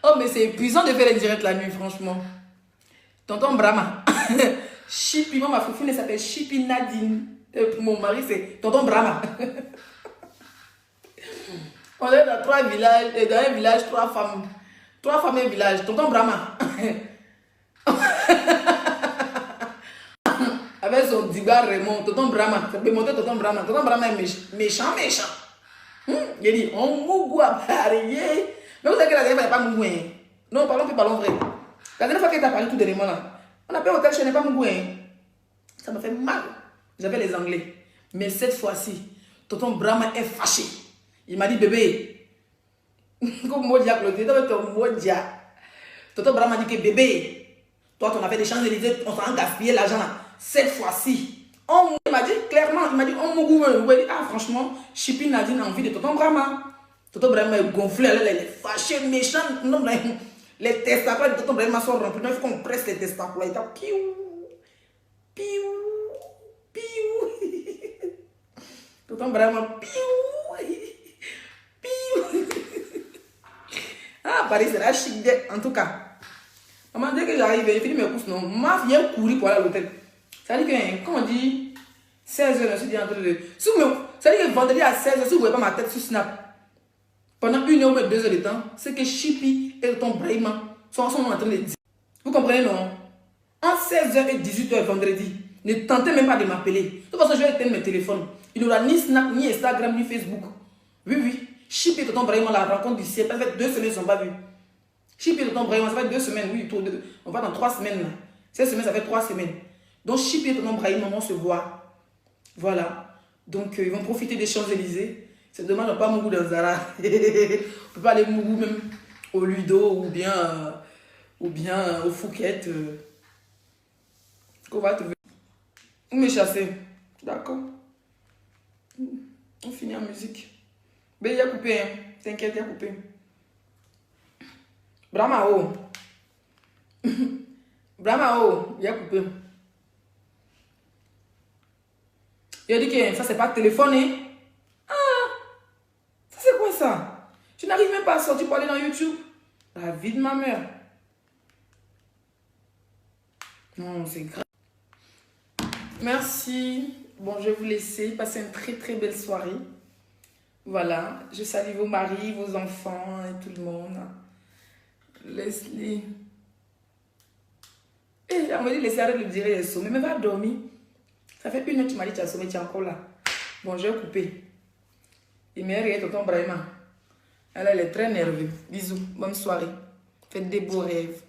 Oh, mais c'est épuisant de faire les directs la nuit, franchement. Tonton Brahma. Chippy, moi, ma foufoune, elle s'appelle Chippy Nadine. Pour mon mari, c'est Tonton Brahma. On est dans 3 villages, et dans un village, 3 femmes. 3 femmes et un village. Tonton Brahma. Avec son diga Raymond, Tonton Brahma. Ça peut monter Tonton Brahma. Tonton Brahma est méchant. Il dit, on mougou à parier. Mais vous savez que la dernière fois, il n'y a pas mougou. Non, parlons vrai. La dernière fois qu'elle t'a parlé tout dernièrement là, on a fait hôtel, je n'ai pas mougou. Ça m'a fait mal. J'avais les Anglais. Mais cette fois-ci, Tonton Brahma est fâché. Il m'a dit, bébé, comme Modia Claudie, ton Modia. Tonton Brahma dit que bébé, toi, tu as fait des Champs-Élysées, on s'en a gaspillé l'argent là. Cette fois-ci, il m'a dit clairement, il m'a dit, oh mon goût, ah franchement, Chipi Nadine a envie de Tonton Brahma. Tonton Brahma est gonflé, elle est fâchée, méchante. Non, les testacolas de Tonton Brahma sont remplis. Il faut qu'on presse les testacolas. Il dit, piou, piou, piou. Tonton Brahma, piou, piou. Ah, Paris, c'est la chic, en tout cas. Maman, dès que j'arrive, j'ai fini mes courses, non, ma vient courir pour aller à l'hôtel. Ça veut dire que, quand on dit 16h, je me suis dit entre deux. Ça veut dire que vendredi à 16h, si vous ne voyez pas ma tête sur Snap, pendant 1 heure ou 2 heures de temps, c'est que Chipi et Tonton Brahma sont en train de dire. Vous comprenez, non? Entre 16h et 18h vendredi, ne tentez même pas de m'appeler. De toute façon, je vais éteindre mes téléphones. Il n'y aura ni Snap, ni Instagram, ni Facebook. Oui, oui. Chipi et Tonton Brahma, la rencontre du ciel, ça fait 2 semaines, ils ne sont pas vus. Chipi et Tonton Brahma, ça fait 2 semaines, oui, on va dans 3 semaines. Là. Cette semaine, ça fait 3 semaines. Donc, Chipi et Tonton Brahma, on se voit. Voilà. Donc, ils vont profiter des Champs-Élysées. C'est dommage, on n'a pas Mougou dans Zara. On ne peut pas aller Mougou même au Ludo ou bien au Fouquet. Qu'on va trouver. Vous me chassez. D'accord. On finit en musique. Mais il y a coupé. Hein. T'inquiète, il y a coupé. Brahma, Brahma, il y a coupé. Il a dit que ça, c'est pas téléphoné. Ah, ça, c'est quoi ça? Je n'arrive même pas à sortir pour aller dans YouTube. La vie de ma mère. Non, c'est grave. Merci. Bon, je vais vous laisser. Passez une très, très belle soirée. Voilà. Je salue vos maris, vos enfants et tout le monde. Leslie. Eh, on m'a dit, laissez arrêter de dire, elle est sommée. Mais va dormir. Ça fait 1 heure que tu m'as dit, tu as sommé, tu es encore là. Bon, je vais couper. Il m'a regardé Tonton Brahma. Elle est très nerveuse. Bisous. Bonne soirée. Faites des beaux rêves.